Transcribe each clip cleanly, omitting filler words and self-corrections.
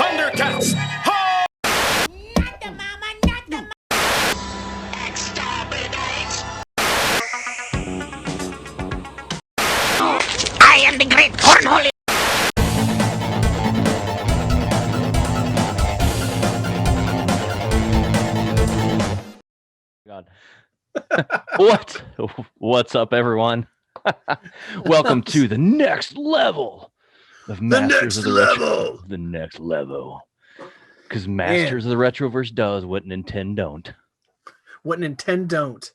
Thundercats! Ho! Not the mama, not the mama. Exterminate! I am the great cornhole. God. What's up, everyone? Welcome to the next level of Masters of the Retro. The next level. Because Masters of the Retroverse does what Nintendont. What Nintendont.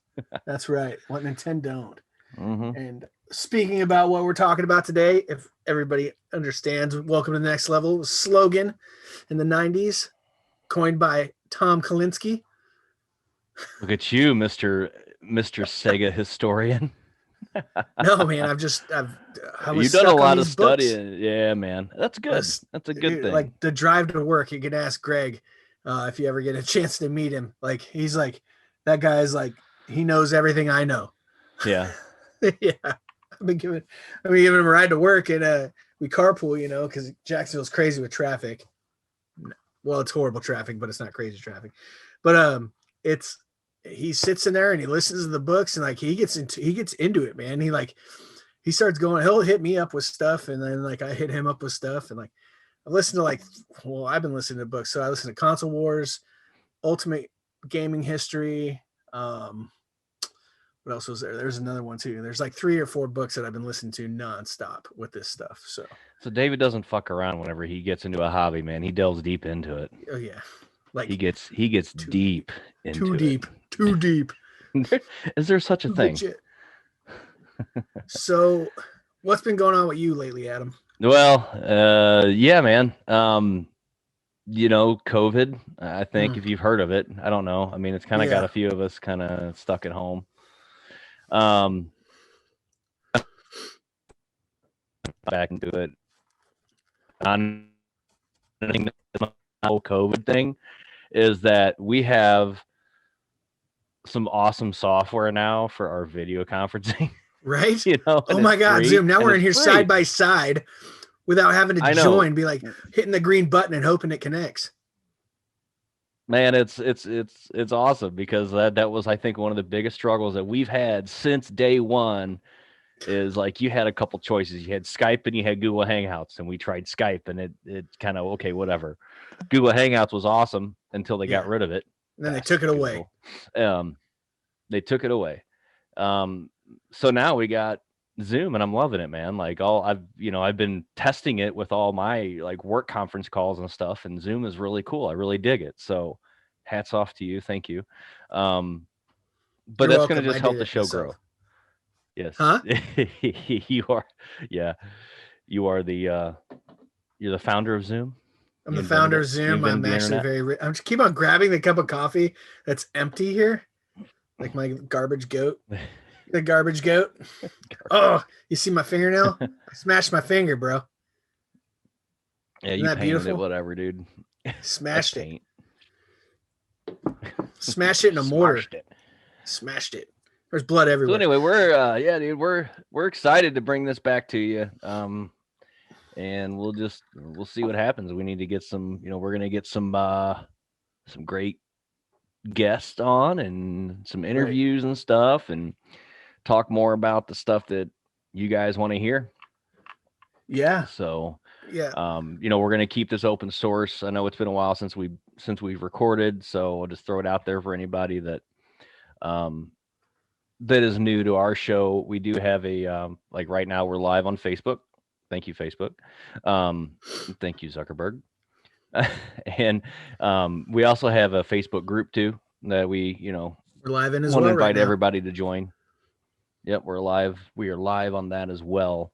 That's right. What Nintendont. Mm-hmm. And speaking about what we're talking about today, if everybody understands, welcome to the next level was a slogan in the 90s, coined by Tom Kalinske. Look at you, Mr. Sega historian. No, man, I was You've done a stuck on lot of these books. studying. Yeah, man. That's good. That's a good thing. Like the drive to work, you can ask Greg if you ever get a chance to meet him. Like he's like, that guy's like, he knows everything I know. Yeah. Yeah. I've been giving him a ride to work, and we carpool, because Jacksonville's crazy with traffic. Well, it's horrible traffic, but it's not crazy traffic. But he sits in there and he listens to the books, and like he gets into it, man. He starts going, he'll hit me up with stuff, and then like I hit him up with stuff, and like I've listened to I've been listening to books. So I listen to Console Wars, Ultimate Gaming History. What else was there? There's another one too. There's like 3 or 4 books that I've been listening to nonstop with this stuff. So David doesn't fuck around whenever he gets into a hobby, man. He delves deep into it. oh yeah, like he gets deep into too deep. Is there such a thing? Legit. So, what's been going on with you lately, Adam? Well, yeah, man. COVID. I think if you've heard of it, I don't know. I mean, it's kind of got a few of us kind of stuck at home. Back into it. On the whole COVID thing is that we have some awesome software now for our video conferencing. Right? Oh my God, free. Zoom. Now we're in here side by side without having to join, be like hitting the green button and hoping it connects. Man, it's awesome because that was, I think, one of the biggest struggles that we've had since day one is like you had a couple choices. You had Skype and you had Google Hangouts, and we tried Skype, and it kind of, okay, whatever. Google Hangouts was awesome until they got rid of it. And then they took it away. They took it away. So now we got Zoom, and I'm loving it, man. Like I've been testing it with all my like work conference calls and stuff, and Zoom is really cool. I really dig it. So hats off to you. Thank you. But that's going to just help the show grow. Yes. Huh? You are. Yeah. You are you're the founder of Zoom. I'm the founder of Zoom. I'm actually I'm just keep on grabbing the cup of coffee that's empty here. Like my garbage goat. The garbage goat. Oh, you see my fingernail? I smashed my finger, bro. Yeah, you painted beautiful? It, whatever, dude. Smashed it. Smashed it in a mortar. Smashed it. There's blood everywhere. So anyway, we're excited to bring this back to you. And we'll see what happens. We need to get some, we're gonna get some great guests on and some interviews and stuff, and talk more about the stuff that you guys want to hear. Yeah. So yeah. We're gonna keep this open source. I know it's been a while since we've recorded, so I'll just throw it out there for anybody that that is new to our show. We do have a like right now we're live on Facebook. Thank you, Facebook. Thank you, Zuckerberg. And we also have a Facebook group too that we're live in as well. Want to invite right everybody to join. Yep, we're live. We are live on that as well,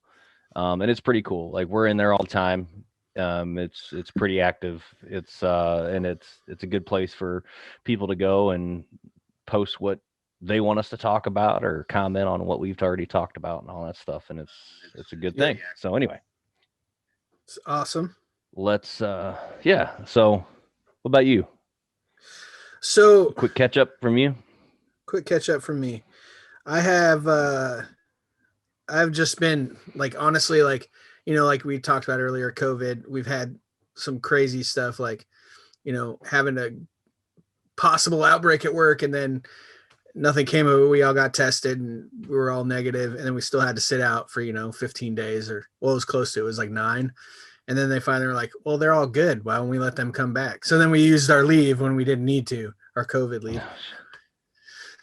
and it's pretty cool. Like we're in there all the time. It's pretty active. It's a good place for people to go and post what they want us to talk about or comment on what we've already talked about and all that stuff. And it's a good thing. Yeah. So anyway, it's awesome. Let's So what about you? So quick catch up from you. Quick catch up from me. I have I've just been like, honestly, like, like we talked about earlier, COVID, we've had some crazy stuff, like, having a possible outbreak at work, and then nothing came of it. We all got tested and we were all negative, and then we still had to sit out for 15 days, or well, it was close to it was like 9. And then they finally were like, well, they're all good, why don't we let them come back? So then we used our leave when we didn't need to, our COVID leave.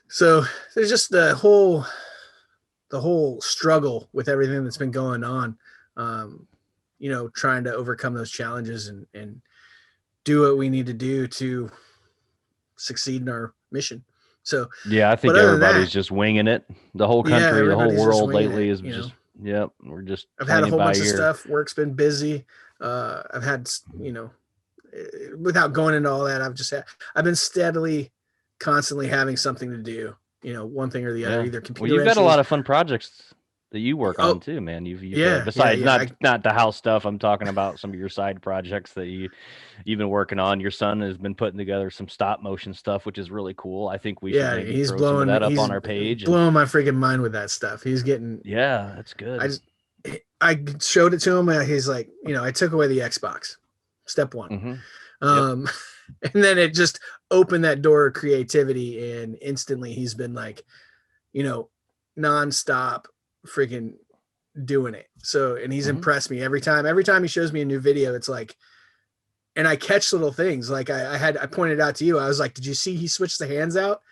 So there's just the whole struggle with everything that's been going on, trying to overcome those challenges and do what we need to do to succeed in our mission. So yeah, I think everybody's just winging it. The whole country, the whole world lately is just, yep. We're just. I've had a whole bunch of stuff. Work's been busy. I've had, without going into all that, I've been steadily, constantly having something to do. One thing or the other, either computer. Well, you've got a lot of fun projects that you work on too, man. You've besides not the house stuff. I'm talking about some of your side projects that you've been working on. Your son has been putting together some stop motion stuff, which is really cool. I think we should maybe he's throw blowing some of that up on our page. Blowing my freaking mind with that stuff. He's getting. Yeah, that's good. I showed it to him, and he's like, I took away the Xbox. Step one. Mm-hmm. And then it just opened that door of creativity, and instantly he's been like, nonstop freaking doing it. So, and he's impressed me every time he shows me a new video. It's like, and I catch little things. Like I pointed out to you, I was like, did you see he switched the hands out?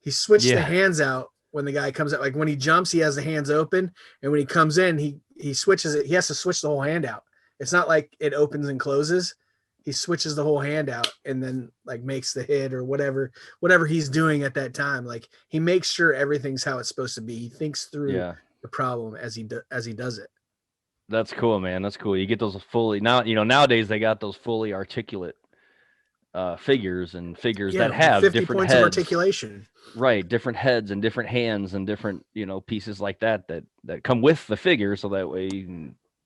He switched the hands out when the guy comes out. Like when he jumps, he has the hands open, and when he comes in, he switches it. He has to switch the whole hand out. It's not like it opens and closes. He switches the whole hand out and then like makes the hit or whatever he's doing at that time. Like he makes sure everything's how it's supposed to be. He thinks through the problem as he does it. That's cool, man. That's cool. You get those fully nowadays they got those fully articulate figures that have 50 different points heads. of articulation. Right, different heads and different hands and different pieces like that come with the figure, so that way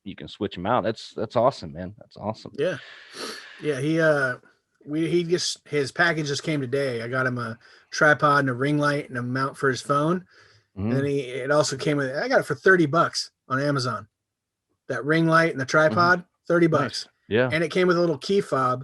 you can switch them out. That's awesome, man. That's awesome. Yeah. His package just came today. I got him a tripod and a ring light and a mount for his phone. Mm-hmm. And then it also came with, I got it for $30 on Amazon. That ring light and the tripod, $30. Nice. Yeah. And it came with a little key fob,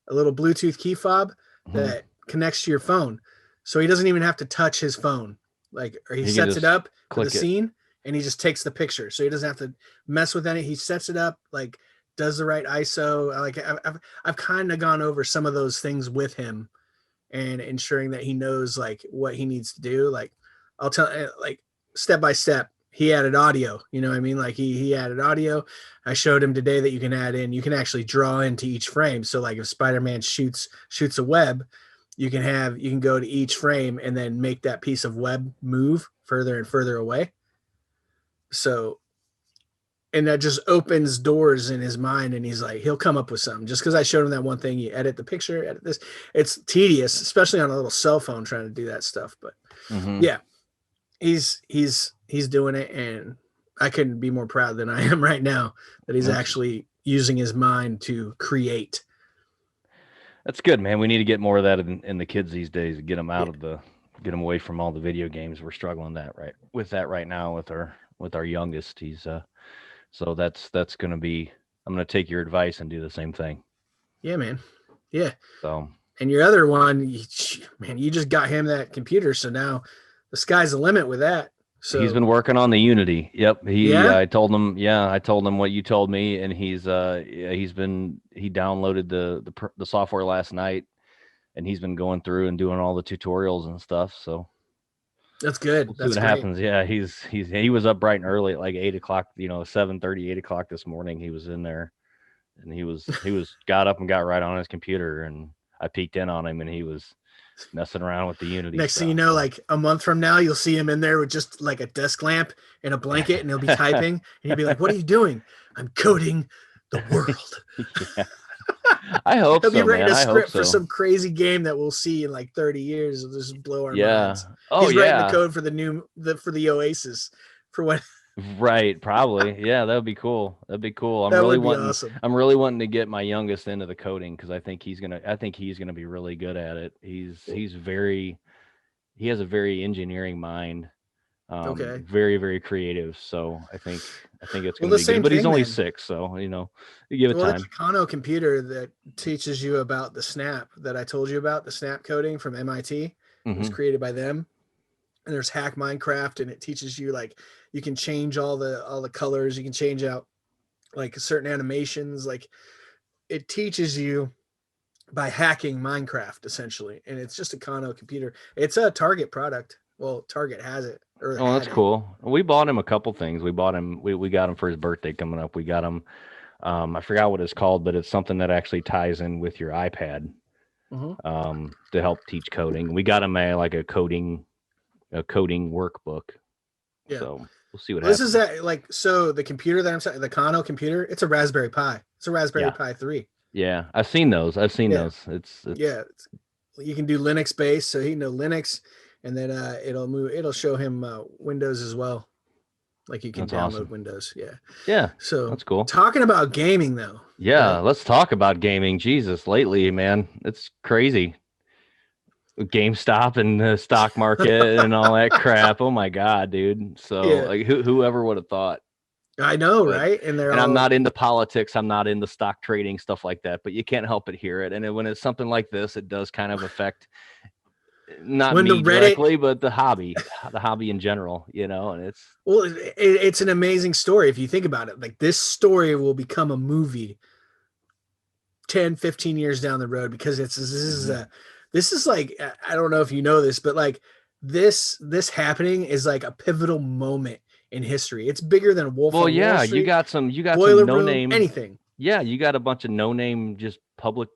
a little Bluetooth key fob that connects to your phone. So he doesn't even have to touch his phone. Like, or he sets it up for the scene and he just takes the picture. So he doesn't have to mess with any. He sets it up, like does the right ISO. Like I've kind of gone over some of those things with him and ensuring that he knows like what he needs to do. Like I'll tell, like step by step, he added audio, you know what I mean? Like he added audio. I showed him today that you can actually draw into each frame. So like if Spider-Man shoots a web, you can go to each frame and then make that piece of web move further and further away. So, and that just opens doors in his mind, and he's like, he'll come up with something. Just because I showed him that one thing, you edit the picture, edit this. It's tedious, especially on a little cell phone trying to do that stuff. But yeah, he's doing it, and I couldn't be more proud than I am right now that he's actually using his mind to create. That's good, man. We need to get more of that in the kids these days. Get them get them away from all the video games. We're struggling with that right now with our youngest. He's so that's gonna be. I'm gonna take your advice and do the same thing. Yeah, man. Yeah. So. And your other one, you just got him that computer, so now the sky's the limit with that. So he's been working on the Unity. Yep. I told him what you told me, and he downloaded the software last night, and he's been going through and doing all the tutorials and stuff. So that's good. We'll see what happens. Yeah. He was up bright and early at like 8 o'clock, 7:30, 8 o'clock this morning. He was in there, and he got up and got right on his computer, and I peeked in on him, and he was messing around with the Unity Next stuff. thing you know, like a month from now, you'll see him in there with just like a desk lamp and a blanket, and he'll be typing, and he'll be like, "What are you doing?" "I'm coding the world." Yeah. I hope he'll so, be writing man. a script for some crazy game that we'll see in like 30 years. It'll just blow our minds. Oh, he's writing the code for the Oasis for what. Right, probably. Yeah, that would be cool. That'd be cool. Awesome. I'm really wanting to get my youngest into the coding, because I think he's gonna be really good at it. He has a very engineering mind. Okay. Very, very creative. So I think it's Well, going to the be good. same But he's thing, only man. 6, so you give it Well, there's time. a Kano computer that teaches you about the snap that I told you about, the snap coding from MIT. It was Hmm. created by them. And there's Hack Minecraft, and it teaches you like you can change all the colors, you can change out like certain animations. Like it teaches you by hacking Minecraft essentially, and it's just a Kano computer. It's a Target product. Well, Target has it or Oh, that's had it. cool. We bought him a couple things. We got him for his birthday coming up. We got him. I forgot what it's called, but it's something that actually ties in with your iPad Mm-hmm. to help teach coding. We got him a coding workbook. Yeah. So we'll see what Well, this is happens. that like so the computer that I'm saying, the Kano computer, it's a Raspberry Pi. It's a Raspberry Yeah, Pi 3. yeah. I've seen those. I've seen Yeah. those. It's Yeah. You can do Linux based, so he can know Linux, and then it'll show him Windows as well. Like you can that's download awesome. Windows. Yeah. Yeah, So that's cool. talking about gaming though, Yeah, right? let's talk about gaming. Jesus, lately, man, it's crazy. GameStop and the stock market and all that crap. Oh my God, dude. So Yeah. like whoever would have thought. I know, But right? And they're and I'm all not into politics. I'm not into stock trading, stuff like that. But you can't help but hear it. And when it's something like this, it does kind of affect not when the me Reddit. directly, but the hobby in general, and it's Well, it's an amazing story if you think about it. Like this story will become a movie 10, 15 years down the road because mhm. this is like I don't know if you know this, but like this happening is like a pivotal moment in history. It's bigger than Wolf Well, on Wall yeah, Street, you got Boiler some no Room, name. anything. Yeah, you got a bunch of no name just public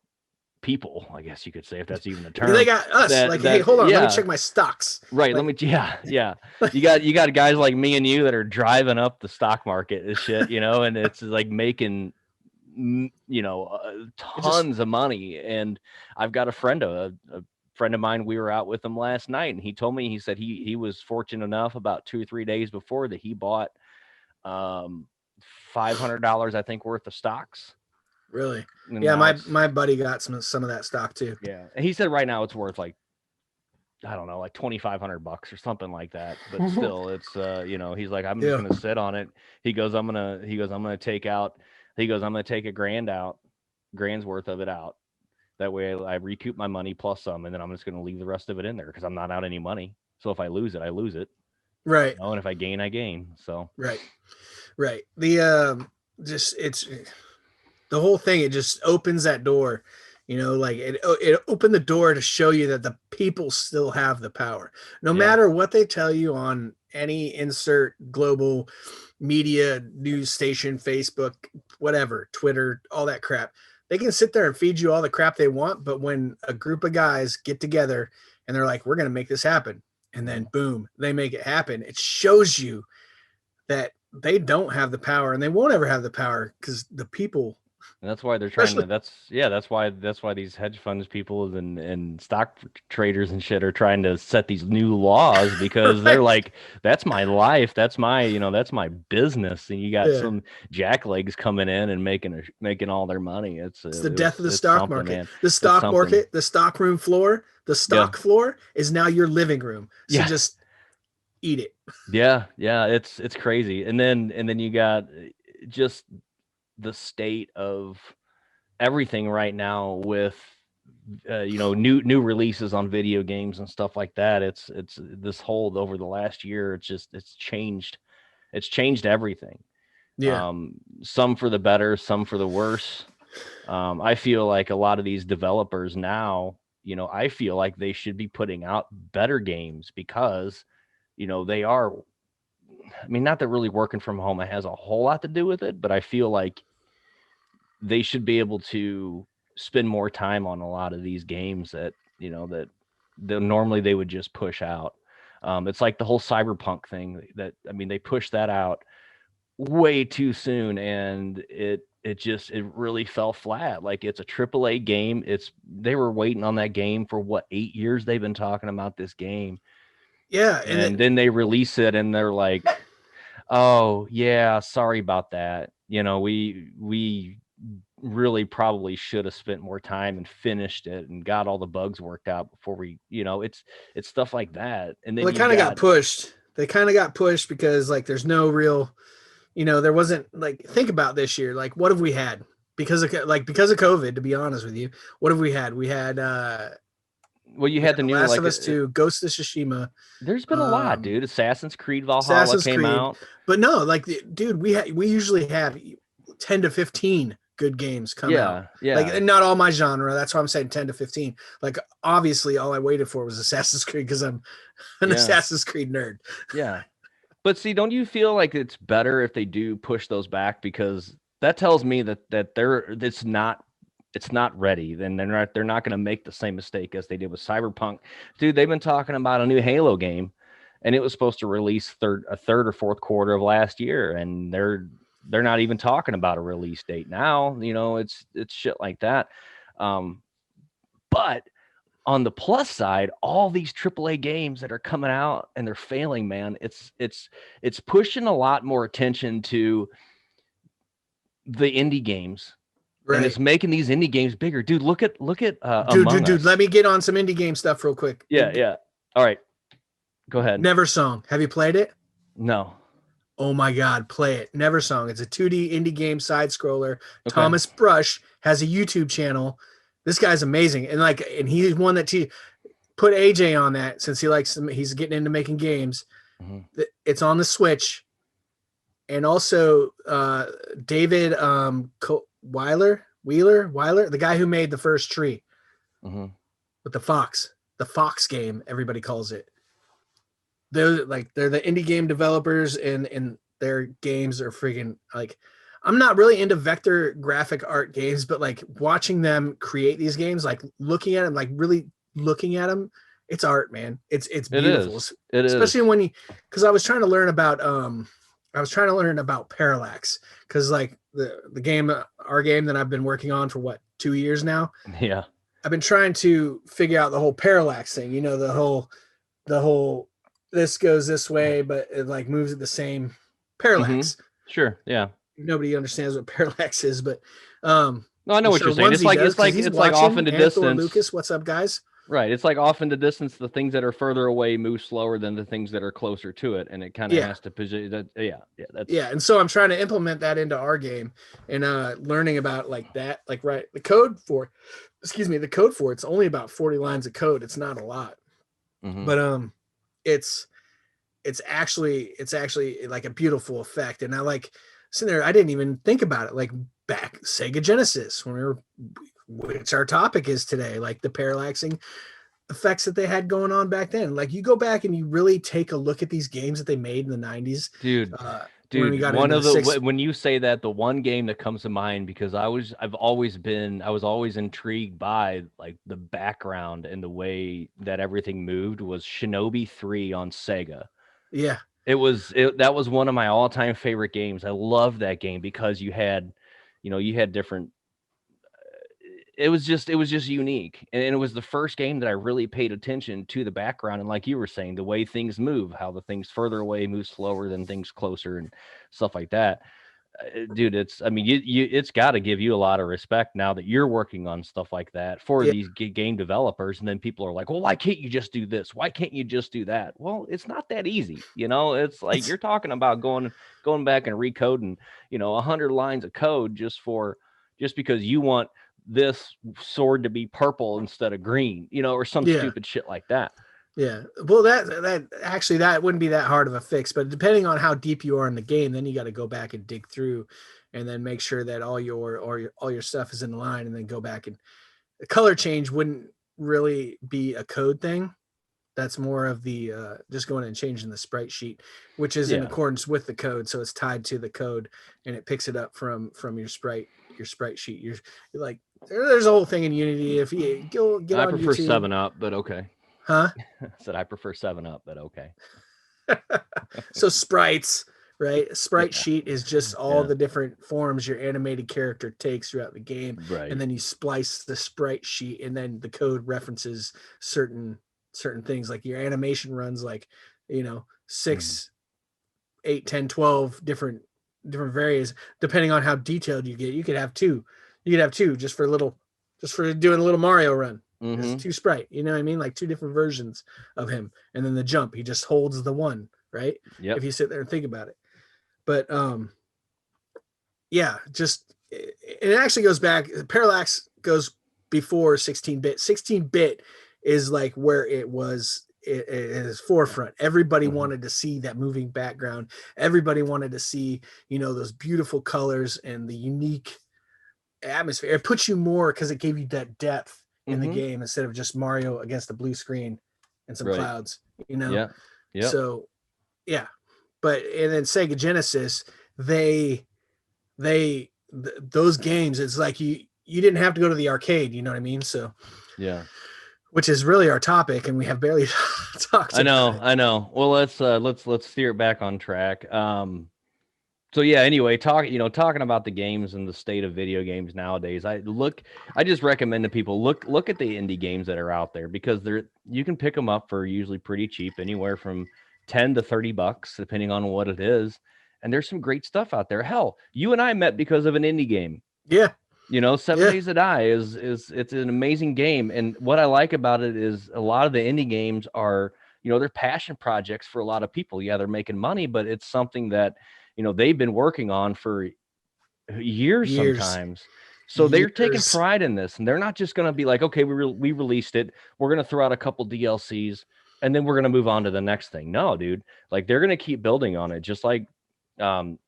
people, I guess you could say, if that's even a They term. got us like, hey, That hold on, let me yeah, check my stocks. right. Let Like, me yeah. You got guys like me and you that are driving up the stock market and shit, and it's like making it just tons of money. And I've got a friend of mine, we were out with him last night, and he told me, he said he was fortunate enough about 2 or 3 days before that he bought um $500, I think, worth of stocks. really, And yeah. now My buddy got some of that stock too. yeah, and he said right now it's worth like, I don't know, like $2,500 or something like that. But still, it's he's like, I'm just Yeah, gonna sit on it. I'm gonna take out. I'm gonna take grand's worth of it out. That way, I recoup my money plus some, and then I'm just gonna leave the rest of it in there because I'm not out any money. So if I lose it, I lose it. right, And if I gain, I gain. So right, right. The just it's the whole thing. It just opens that door. Like it opened the door to show you that the people still have the power, no yeah, matter what they tell you on any insert global media news station, Facebook, whatever, Twitter, all that crap. They can sit there and feed you all the crap they want, but when a group of guys get together and they're like, "We're going to make this happen," and then boom, they make it happen. It shows you that they don't have the power and they won't ever have the power because the people, and that's why they're trying to. especially That's why these hedge funds people and stock traders and shit are trying to set these new laws because they're right? like, that's my life, that's my business, and you got Yeah, some jacklegs coming in and making all their money. it's the death of the It's stock something, market. man. The It's stock something. market, the stock room floor, the Yeah, stock floor is now your living room. So yeah, just eat it. yeah. It's crazy, and then you got just the state of everything right now with new releases on video games and stuff like that. It's this whole over the last year, it's changed everything. Yeah. Some for the better, some for the worse. I feel like a lot of these developers now, I feel like they should be putting out better games because they are, I mean, not that really working from home has a whole lot to do with it, but I feel like they should be able to spend more time on a lot of these games that normally they would just push out. It's like the whole cyberpunk thing that, I mean, they pushed that out way too soon, and it really fell flat. Like, it's a AAA game. They were waiting on that game for what, 8 years they've been talking about this game, Yeah. And and then they release it and they're like, oh yeah, sorry about that. We really probably should have spent more time and finished it and got all the bugs worked out before we, it's stuff like that. And well, then it you kind of got got, pushed they kind of got pushed because like there's no real, there wasn't like, think about this year, like what have we had because of COVID, to be honest with you. What have we had? We had well, you had the new Last of Us 2, Ghost of Tsushima. There's been a lot, dude. Assassin's Creed Valhalla Assassin's came Creed. out. But no, like dude, we usually have 10 to 15 good games come out. Yeah. Like, and not all my genre. That's why I'm saying 10 to 15. Like, obviously, all I waited for was Assassin's Creed because I'm an Assassin's Creed nerd. Yeah. But see, don't you feel like it's better if they do push those back? Because that tells me that it's not ready. Then they're not going to make the same mistake as they did with Cyberpunk. Dude, they've been talking about a new Halo game, and it was supposed to release third or fourth quarter of last year, and they're not even talking about a release date now. It's shit like that. But on the plus side, all these AAA games that are coming out and they're failing, man, it's pushing a lot more attention to the indie games. Right. And it's making these indie games bigger. Dude, look at dude, let me get on some indie game stuff real quick. Yeah. All right. Go ahead. Neversong. Have you played it? No. Oh my God, play it. Neversong. It's a 2D indie game side scroller. Okay. Thomas Brush has a YouTube channel. This guy's amazing. And he's one that put AJ on that since he's getting into making games. Mm-hmm. It's on the Switch. And also David Wheeler, the guy who made the first Tree. Mm-hmm. With the Fox game, everybody calls it. They're the indie game developers, and their games are freaking like, I'm not really into vector graphic art games, but like watching them create these games, like looking at them, like really looking at them, it's art, man. It's beautiful. It is. Especially because I was trying to learn about parallax, because like the game, our game that I've been working on for 2 years now. Yeah. I've been trying to figure out the whole parallax thing, the whole this goes this way, but it like moves at the same parallax. Mm-hmm. Sure. Yeah. Nobody understands what parallax is, but no, I know what you're saying. It's like off into distance. Lucas, what's up, guys? Right. It's like off into distance. The things that are further away move slower than the things that are closer to it, and it kind of has to position that. Yeah. And so I'm trying to implement that into our game, and learning about like that, like the code for it's only about 40 lines of code. It's not a lot, but it's actually like a beautiful effect, and I like sitting there. I didn't even think about it like back Sega Genesis which our topic is today, like the parallaxing effects that they had going on back then. Like you go back and you really take a look at these games that they made in the 90s. Dude, when you say that, the one game that comes to mind, because I was always intrigued by like the background and the way that everything moved, was Shinobi 3 on Sega. Yeah. That was one of my all-time favorite games. I loved that game because you had different. It was just unique, and it was the first game that I really paid attention to the background, and like you were saying, the way things move, how the things further away move slower than things closer, and stuff like that. Dude, it's got to give you a lot of respect now that you're working on stuff like that for these game developers, and then people are like, well, why can't you just do this? Why can't you just do that? Well, it's not that easy. It's like you're talking about going back and recoding 100 lines of code just because you want this sword to be purple instead of green, or some stupid shit like that. Yeah. Well, that wouldn't be that hard of a fix, but depending on how deep you are in the game, then you got to go back and dig through and then make sure that all your stuff is in line, and then go back, and the color change wouldn't really be a code thing. That's more of the just going and changing the sprite sheet, which is in accordance with the code. So it's tied to the code, and it picks it up from your sprite sheet. You're like, there's a whole thing in Unity. If you get on YouTube. I prefer 7-Up, but okay. Huh? I said I prefer 7-Up, but okay. So sprites, right? Sprite sheet is just all the different forms your animated character takes throughout the game, right? And then you splice the sprite sheet, and then the code references certain things. Like your animation runs like 6, 8, 10, 12 different variants, depending on how detailed you get. You could have two just for doing a little Mario run. It's 2 sprite, you know what I mean? Like 2 different versions of him. And then the jump, he just holds the one, right? Yep. If you sit there and think about it. But yeah, just it actually goes back. Parallax goes before 16-bit. 16-bit is like where it was. It is forefront. Everybody wanted to see that moving background. Everybody wanted to see, those beautiful colors and the unique atmosphere. It puts you more because it gave you that depth in the game instead of just Mario against the blue screen and some clouds. Yeah. Yeah. So yeah, and then Sega Genesis, those games, it's like you didn't have to go to the arcade, you know what I mean? So yeah, which is really our topic, and we have barely talked about it. I know. Well, let's steer it back on track. So yeah, anyway, talking about the games and the state of video games nowadays, I just recommend to people look at the indie games that are out there, because you can pick them up for usually pretty cheap, anywhere from $10 to $30, depending on what it is. And there's some great stuff out there. Hell, you and I met because of an indie game. Yeah. 7 Days to Die is it's an amazing game. And what I like about it is a lot of the indie games are, they're passion projects for a lot of people. Yeah, they're making money, but it's something that, they've been working on for years. Sometimes. So they're taking pride in this, and they're not just going to be like, okay, we released it, we're going to throw out a couple DLCs and then we're going to move on to the next thing. No, dude, like they're going to keep building on it. Just like, what's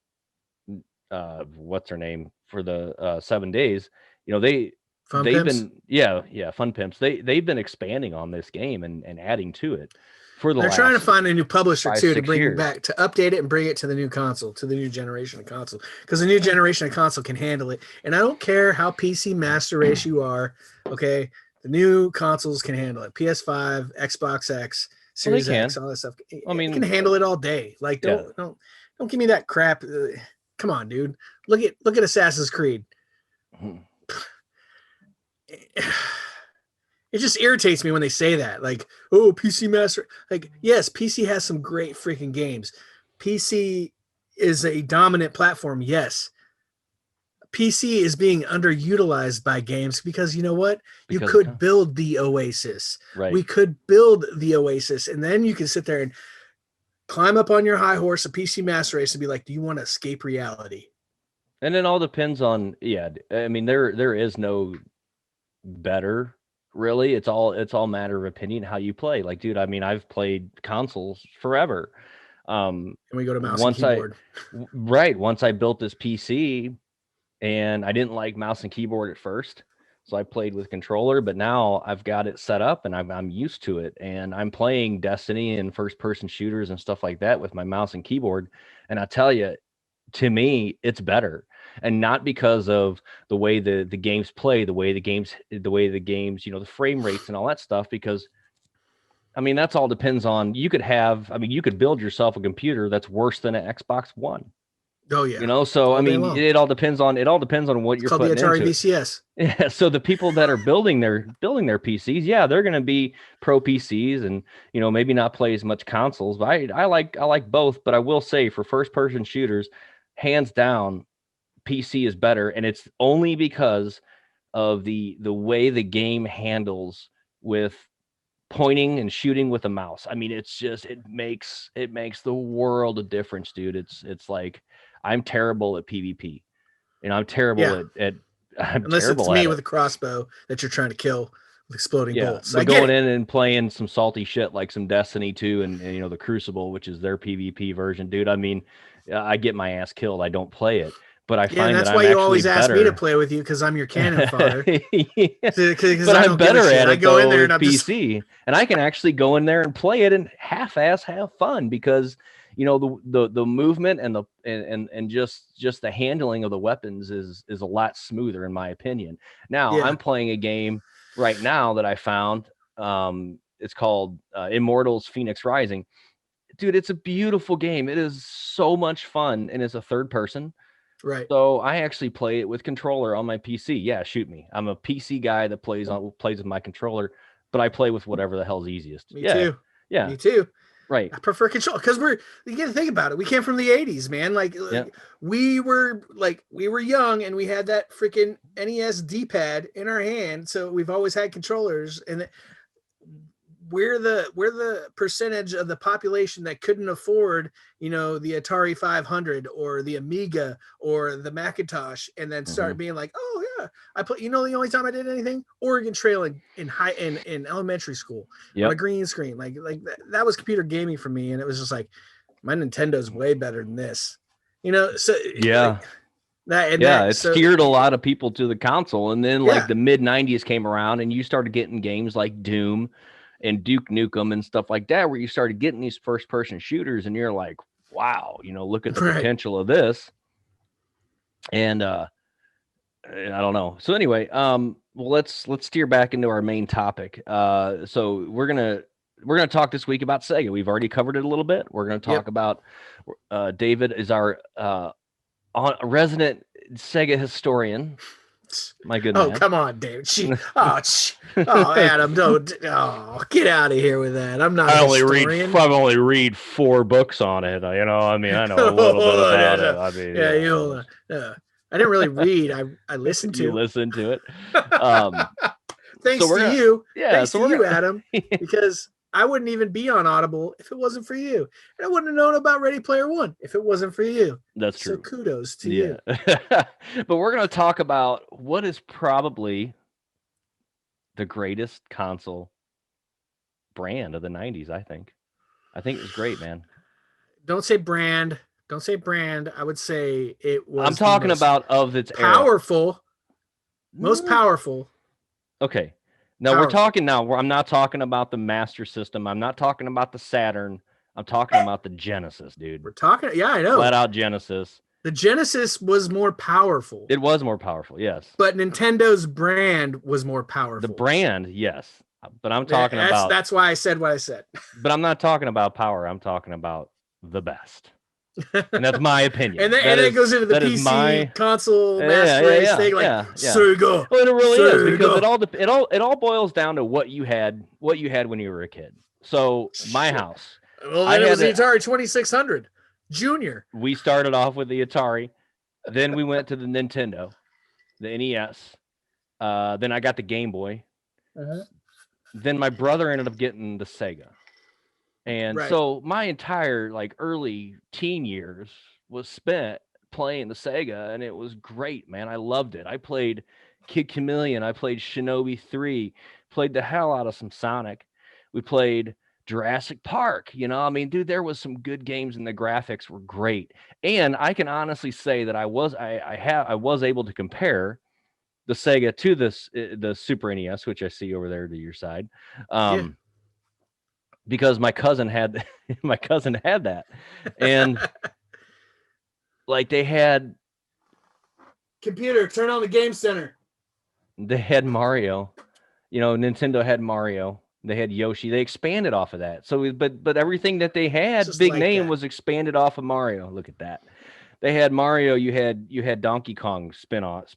her name for the 7 days, they've been Fun Pimps. They've been expanding on this game and adding to it for the they're trying to find a new publisher 5, too, to 6 bring years. it back, to update it and bring it to the new console, to the new generation of console, because the new generation of console can handle it. And I don't care how PC master race you are, okay, the new consoles can handle it. PS5, Xbox X, Series X, all that stuff. I mean, it can handle it all day. Like don't give me that crap. Come on, dude. Look at Assassin's Creed. It just irritates me when they say that. Like, oh, PC master. Like, yes, PC has some great freaking games. PC is a dominant platform. Yes. PC is being underutilized by games because you know what? You could build the Oasis. Right. We could build the Oasis, and then you can sit there and climb up on your high horse, a PC master race, and be like, do you want to escape reality? And it all depends on, I mean, there is no better, really. It's all matter of opinion, how you play. Like, dude, I mean, I've played consoles forever. And we go to mouse and keyboard. Once I built this PC, and I didn't like mouse and keyboard at first, so I played with controller, but now I've got it set up and I'm used to it, and I'm playing Destiny and first person shooters and stuff like that with my mouse and keyboard. And I tell you, to me, it's better. And not because of the way the games play, the way the games, the frame rates and all that stuff, because I mean, that's all depends on, you could build yourself a computer that's worse than an Xbox One. Oh yeah. So I mean, it all depends on what you're putting into. It's called the Atari into VCS. Yeah. So the people that are building their PCs, they're going to be pro PCs, and maybe not play as much consoles. But I like both. But I will say, for first person shooters, hands down, PC is better, and it's only because of the way the game handles with pointing and shooting with a mouse. I mean, it's just it makes the world of difference, dude. It's like, I'm terrible at PvP, I'm terrible at unless it's me with a crossbow that you're trying to kill with exploding bolts. So going in and playing some salty shit like some Destiny 2 and the Crucible, which is their PvP version, dude. I mean, I get my ass killed. I don't play it. But I find that's that why I'm you always ask better. me to play with you, because I'm your cannon fodder. But I'm better at it though with PC, and I can actually go in there and play it and half-ass have fun, because the movement and and just the handling of the weapons is a lot smoother, in my opinion. Now I'm playing a game right now that I found. It's called Immortals: Phoenix Rising. Dude, it's a beautiful game. It is so much fun, and it's a third person. Right. So I actually play it with controller on my PC. Yeah, shoot me. I'm a PC guy that plays with my controller, but I play with whatever the hell's easiest. Me too. Yeah. Me too. Right. I prefer control, because you got to think about it. We came from the 80s, man. Like we were young, and we had that freaking NES D-pad in our hand. So we've always had controllers, and we're the percentage of the population that couldn't afford, the Atari 500 or the Amiga or the Macintosh, and then start being like, oh yeah, I put, the only time I did anything, Oregon Trail in elementary school on a green screen, like that was computer gaming for me, and it was just like, my Nintendo's way better than this, So yeah. It steered a lot of people to the console, and then like the mid '90s came around, and you started getting games like Doom and Duke Nukem and stuff like that, where you started getting these first-person shooters, and you're like, wow, look at the potential of this. And I don't know. So anyway, well, let's steer back into our main topic. So we're gonna talk this week about Sega. We've already covered it a little bit. We're gonna talk about David is our resident Sega historian. My good man. Oh, come on, David. Adam, don't. Oh, get out of here with that. I'm not. I only read 4 books on it. I know a little bit about it. I mean, I didn't really read. I listened to. You listened to it. Thanks to you. Yeah. Thanks to you, Adam, because I wouldn't even be on Audible if it wasn't for you. And I wouldn't have known about Ready Player One if it wasn't for you. That's true. So kudos to you. But we're going to talk about what is probably the greatest console brand of the 90s, I think. I think it was great, man. Don't say brand. Don't say brand. I would say it was. I'm talking about of its powerful. Era. Most powerful. Okay. No, we're talking now. I'm not talking about the Master System. I'm not talking about the Saturn. I'm talking about the Genesis, dude. We're talking. Yeah, I know. Flat out Genesis. The Genesis was more powerful. It was more powerful, yes. But Nintendo's brand was more powerful. The brand, yes. But I'm talking about. That's why I said what I said. But I'm not talking about power. I'm talking about the best. And that's my opinion. And then it goes into the PC console master race thing, like Sega. Well, it really is, because it all boils down to what you had when you were a kid. So my house. Well, then it was the Atari 2600 Junior. We started off with the Atari, then we went to the Nintendo, the NES. Then I got the Game Boy. Then my brother ended up getting the Sega. And so my entire early teen years was spent playing the Sega, and it was great, man. I loved it. I played Kid Chameleon. I played Shinobi 3, played the hell out of some Sonic. We played Jurassic Park. I mean, dude, there was some good games, and the graphics were great. And I can honestly say that I was able to compare the Sega to the Super NES, which I see over there to your side. Because my cousin had that, and they had computer, turn on the game center. They had Mario, Nintendo had Mario. They had Yoshi. They expanded off of that. So, but everything that they had, big name, was expanded off of Mario. Look at that. They had Mario. You had Donkey Kong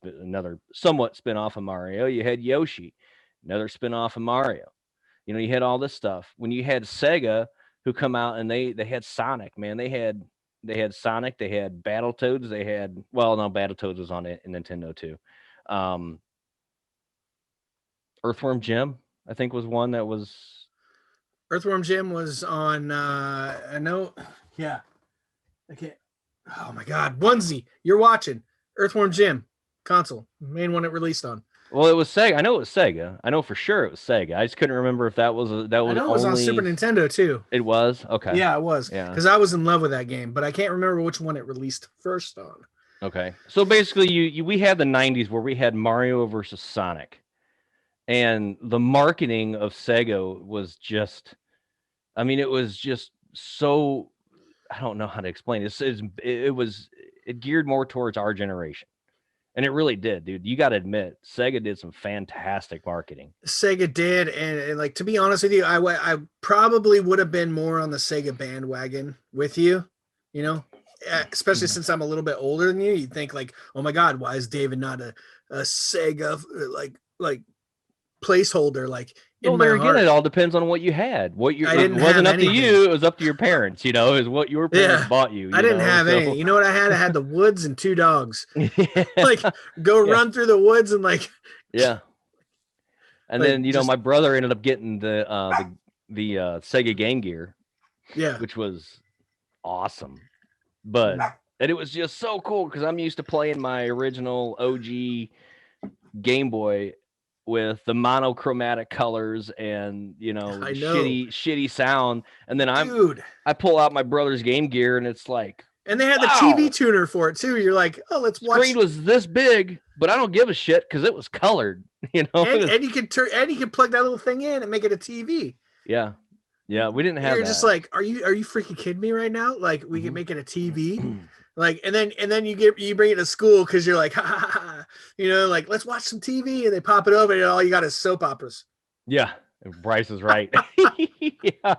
another somewhat spin off of Mario. You had Yoshi, another spin off of Mario. You had all this stuff. When you had Sega, who come out, and they had Sonic, man. They had Sonic. They had Battletoads. Battletoads was on it in Nintendo too. Earthworm Jim, I think, was one that was. Earthworm Jim was on. I know. Yeah. Okay. Oh my God, Onesie, you're watching Earthworm Jim console, main one it released on. Well, it was Sega. I know it was Sega. I know for sure it was Sega. I just couldn't remember if that was I know it was on Super Nintendo too. It was? Okay. Yeah, it was. Yeah. Because I was in love with that game, but I can't remember which one it released first on. Okay. So basically we had the 90s where we had Mario versus Sonic. And the marketing of Sega was just, it was just so, I don't know how to explain it. It geared more towards our generation. And it really did, dude. You got to admit, Sega did some fantastic marketing. Sega did, and to be honest with you, I probably would have been more on the Sega bandwagon with you, especially since I'm a little bit older than you. You'd think oh my God, why is David not a Sega like placeholder Well, there again, it all depends on what you had. It wasn't up to you; it was up to your parents. Is what your parents bought you. I didn't have any. You know what I had? I had the woods and 2 dogs. Run through the woods and Yeah. And then my brother ended up getting the the Sega Game Gear, Yeah. which was awesome. But and it was just so cool because I'm used to playing my original OG Game Boy with the monochromatic colors and I the know. shitty sound, and then Dude. I pull out my brother's Game Gear and it's like, And they had the wow, TV tuner for it too. You're like, oh, let's watch. Screen was this big, but I don't give a shit because it was colored. And you can plug that little thing in and make it a TV. Yeah, we didn't have. You're that. just like, are you freaking kidding me right now? Like, we can make it a TV. Like, and then you bring it to school because you're like, ha, ha, ha, like, let's watch some TV, and they pop it over and all you got is soap operas. Yeah, Bryce is right. Yeah,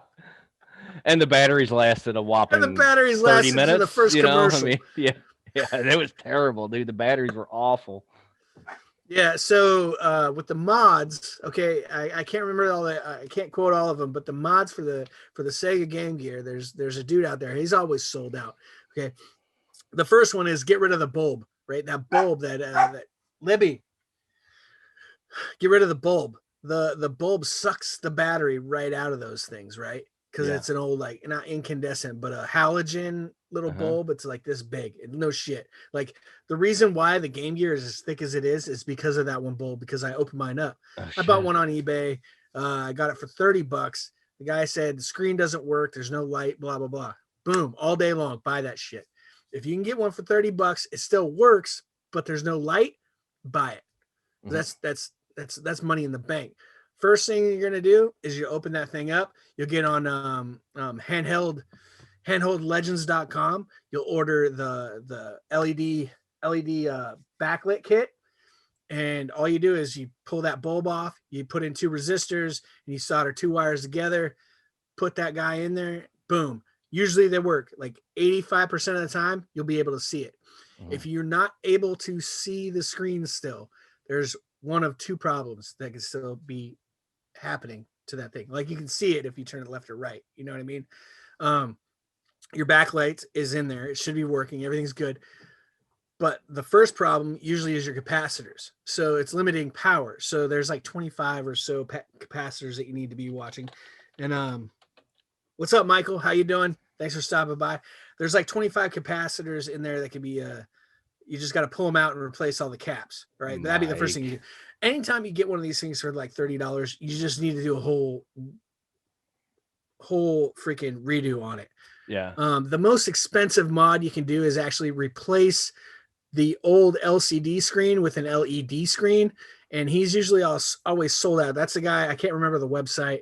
and the batteries lasted a whopping 30 minutes. The first commercial. I mean, yeah, it was terrible, dude. The batteries were awful. Yeah, so with the mods, okay, I can't remember all that. I can't quote all of them, but the mods for the Sega Game Gear, there's a dude out there. He's always sold out. Okay, the first one is get rid of the bulb, right? That bulb that Libby, get rid of the bulb. The bulb sucks the battery right out of those things, right? Because it's an old, like, not incandescent, but a halogen little bulb. It's like this big. No shit. Like, the reason why the Game Gear is as thick as it is because of that one bulb, because I opened mine up. I bought one on eBay. I got it for $30. The guy said the screen doesn't work. There's no light, blah, blah, blah. Boom. All day long. Buy that shit. If you can get one for $30, it still works, but there's no light, buy it. That's money in the bank. First thing you're going to do is you open that thing up. You'll get on handheldlegends.com. You'll order the LED backlit kit. And all you do is you pull that bulb off. You put in 2 resistors and you solder 2 wires together. Put that guy in there. Boom. Usually they work. Like 85% of the time, you'll be able to see it. If you're not able to see the screen still, there's one of 2 problems that can still be happening to that thing. Like, you can see it if you turn it left or right. You know what I mean? Your backlight is in there. It should be working. Everything's good. But the first problem usually is your capacitors. So it's limiting power. So there's like 25 or so capacitors that you need to be watching. And what's up, Michael? How you doing? Thanks for stopping by. There's like 25 capacitors in there that can be you just got to pull them out and replace all the caps, right? That'd be the first thing you do. Anytime you get one of these things for like $30, you just need to do a whole freaking redo on it. Yeah. The most expensive mod you can do is actually replace the old LCD screen with an LED screen. And he's usually always sold out. That's the guy. I can't remember the website.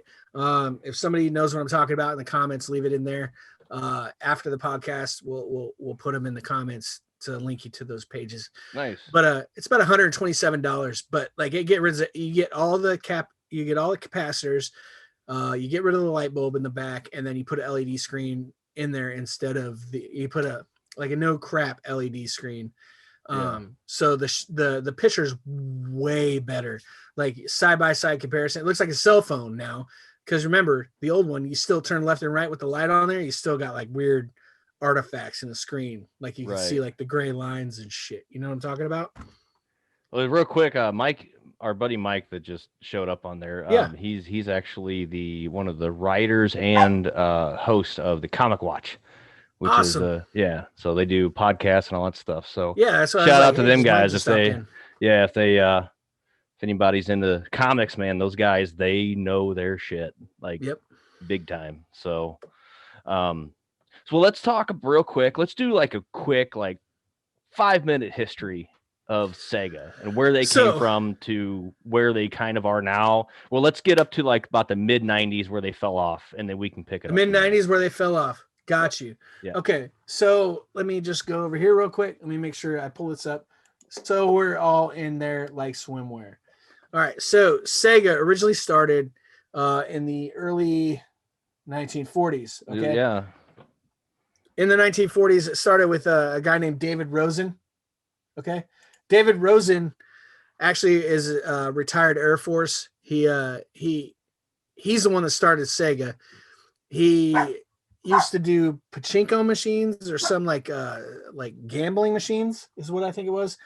If somebody knows what I'm talking about in the comments, leave it in there. After the podcast, we'll put them in the comments to link you to those pages. Nice. But it's about $127. But like, you get all the capacitors, you get rid of the light bulb in the back, and then you put an LED screen in there instead of you put a no crap LED screen. So the picture's way better, like side by side comparison. It looks like a cell phone now, because remember the old one, you still turn left and right with the light on there. You still got like weird artifacts in the screen, like you can see like the gray lines and shit. You know what I'm talking about? Well, real quick, Mike, our buddy Mike that just showed up on there. He's actually one of the writers and host of the Comic Watch, which awesome. is so they do podcasts and all that stuff. So that's shout out to them guys if anybody's into comics, man, those guys, they know their shit, like big time. So so let's talk real quick. Let's do like a quick 5-minute history of Sega and where they came from to where they kind of are now. Well, let's get up to like about the mid 90s where they fell off, and then we can pick it up. Mid 90s where they fell off. Got you. Yeah. Okay. So let me just go over here real quick. Let me make sure I pull this up. So we're all in there like swimwear. All right. So Sega originally started in the early 1940s. Okay. Yeah. In the 1940s, it started with a guy named David Rosen. Okay. David Rosen actually is a retired Air Force. He's the one that started Sega. He used to do pachinko machines or some like gambling machines is what I think it was.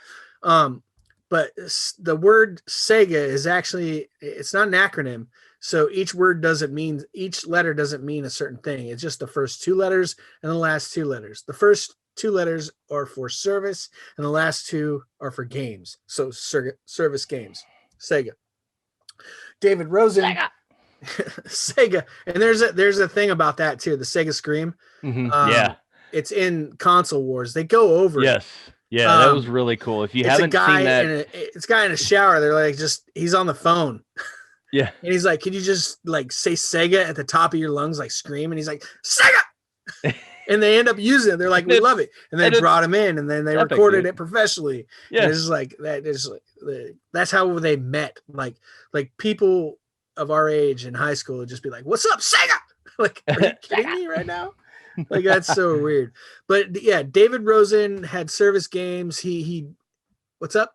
But the word Sega is actually, it's not an acronym. So each letter doesn't mean a certain thing. It's just the first two letters and the last two letters. The first two letters are for service and the last two are for games. So service games. Sega. David Rosen. Sega. Sega. And there's a thing about that too. The Sega Scream. Yeah. It's in Console Wars. They go over it. Yes. Yeah, that was really cool. If you haven't seen that, it's a guy in a shower. They're like, he's on the phone. Yeah. And he's like, "Can you just like say Sega at the top of your lungs, like scream?" And he's like, "Sega!" And they end up using it. They're like, "We love it." And they brought him in, and then they recorded it professionally. Yeah, it's like that. Is that's how they met. Like people of our age in high school would just be like, "What's up, Sega?" Like, are you kidding me right now? Like, that's so weird. But yeah, David Rosen had service games. He what's up?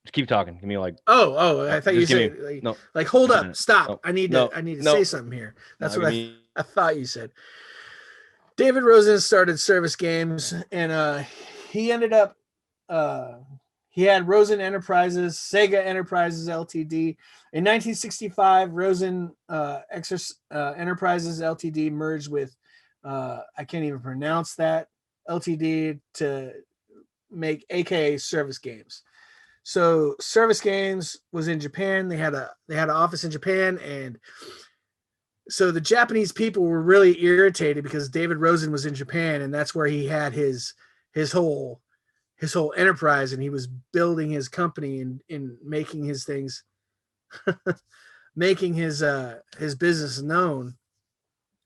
Just keep talking. Give me like I thought you said like hold up, stop. No. I need to say something here. That's what I thought you said. David Rosen started service games, and he ended up he had Rosen Enterprises, Sega Enterprises Ltd. In 1965, Rosen Enterprises Ltd. merged with I can't even pronounce that Ltd. to make AKA Service Games. So Service Games was in Japan. They had an office in Japan, and so the Japanese people were really irritated because David Rosen was in Japan, and that's where he had his whole enterprise, and he was building his company and in making his things, making his business known.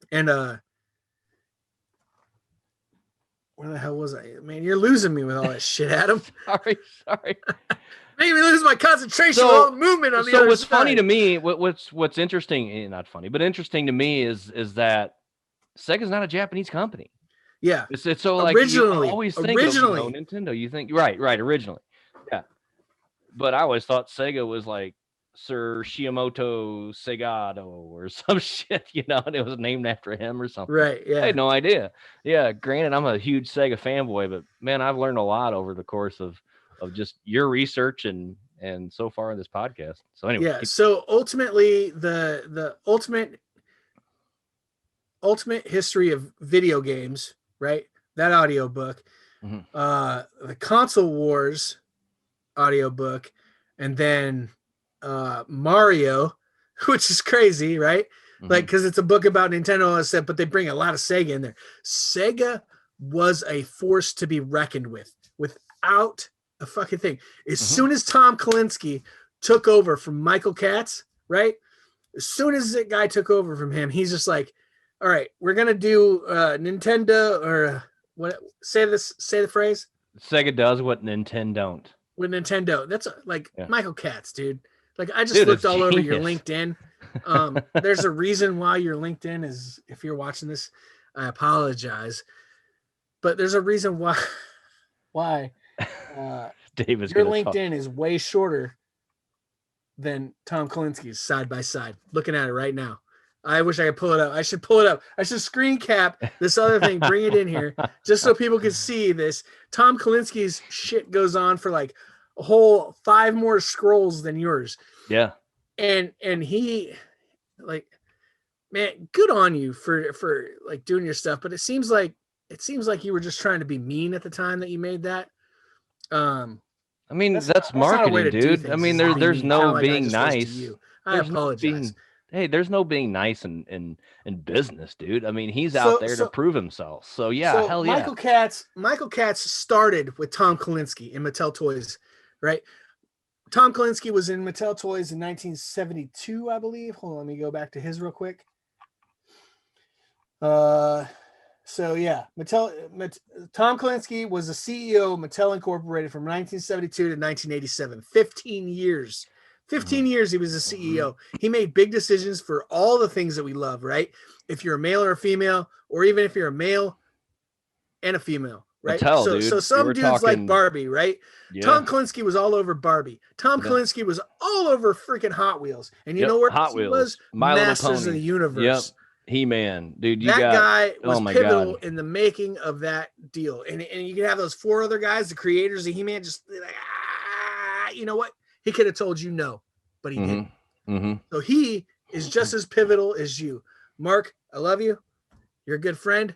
And where the hell was I? Man, you're losing me with all that shit, Adam. Sorry. Made me lose my concentration with all the movement on the other what's side. funny to me, what's interesting, not funny, but interesting to me is that Sega's not a Japanese company. Yeah, it's so like originally, you always think of, Nintendo. You think right, originally, yeah. But I always thought Sega was like Sir Shigemoto Segado or some shit, and it was named after him or something. Right? Yeah, I had no idea. Yeah, granted, I'm a huge Sega fanboy, but man, I've learned a lot over the course of just your research and so far in this podcast. So anyway, yeah. So ultimately, the ultimate history of video games, right? That audiobook, the Console Wars audiobook, and then Mario, which is crazy, right? Like, because it's a book about Nintendo, I said, but they bring a lot of Sega in there. Sega was a force to be reckoned with, without a fucking thing. As soon as Tom Kalinske took over from Michael Katz, right? As soon as that guy took over from him, he's just like, all right, we're gonna do Nintendo or what? Say the phrase. Sega does what Nintendo don't. With Nintendo, that's Michael Katz, dude. Like, I just looked all over your LinkedIn. There's a reason why your LinkedIn is. If you're watching this, I apologize, but there's a reason why. David's your LinkedIn is way shorter than Tom Kalinske's side by side. Looking at it right now. I wish I could pull it up. I should pull it up. I should screen cap this other thing, bring it in here, just so people can see this. Tom Kalinske's shit goes on for like a whole 5 more scrolls than yours. Yeah. And he, like, man, good on you for like doing your stuff. But it seems like you were just trying to be mean at the time that you made that. I mean, that's marketing, dude. I mean, there's no being nice. I apologize. There's no being nice in business, dude. I mean, he's out there to prove himself. So yeah, hell yeah. Michael Katz started with Tom Kalinske in Mattel Toys, right? Tom Kalinske was in Mattel Toys in 1972, I believe. Hold on, let me go back to his real quick. So yeah, Tom Kalinske was the CEO of Mattel Incorporated from 1972 to 1987. 15 years. 15 years he was a CEO. He made big decisions for all the things that we love, right? If you're a male or a female, or even if you're a male and a female, right? Mattel, so some dudes like Barbie, right? Yeah. Tom Kalinske was all over Barbie. Tom Kalinske was all over freaking Hot Wheels. And you know where Hot Wheels was? My Masters of the Universe. Yep. He-Man, dude. That guy was pivotal in the making of that deal. And you can have those 4 other guys, the creators of He-Man, just like, you know what? He could have told you no, but he didn't. Mm-hmm. So he is just as pivotal as you. Mark, I love you. You're a good friend.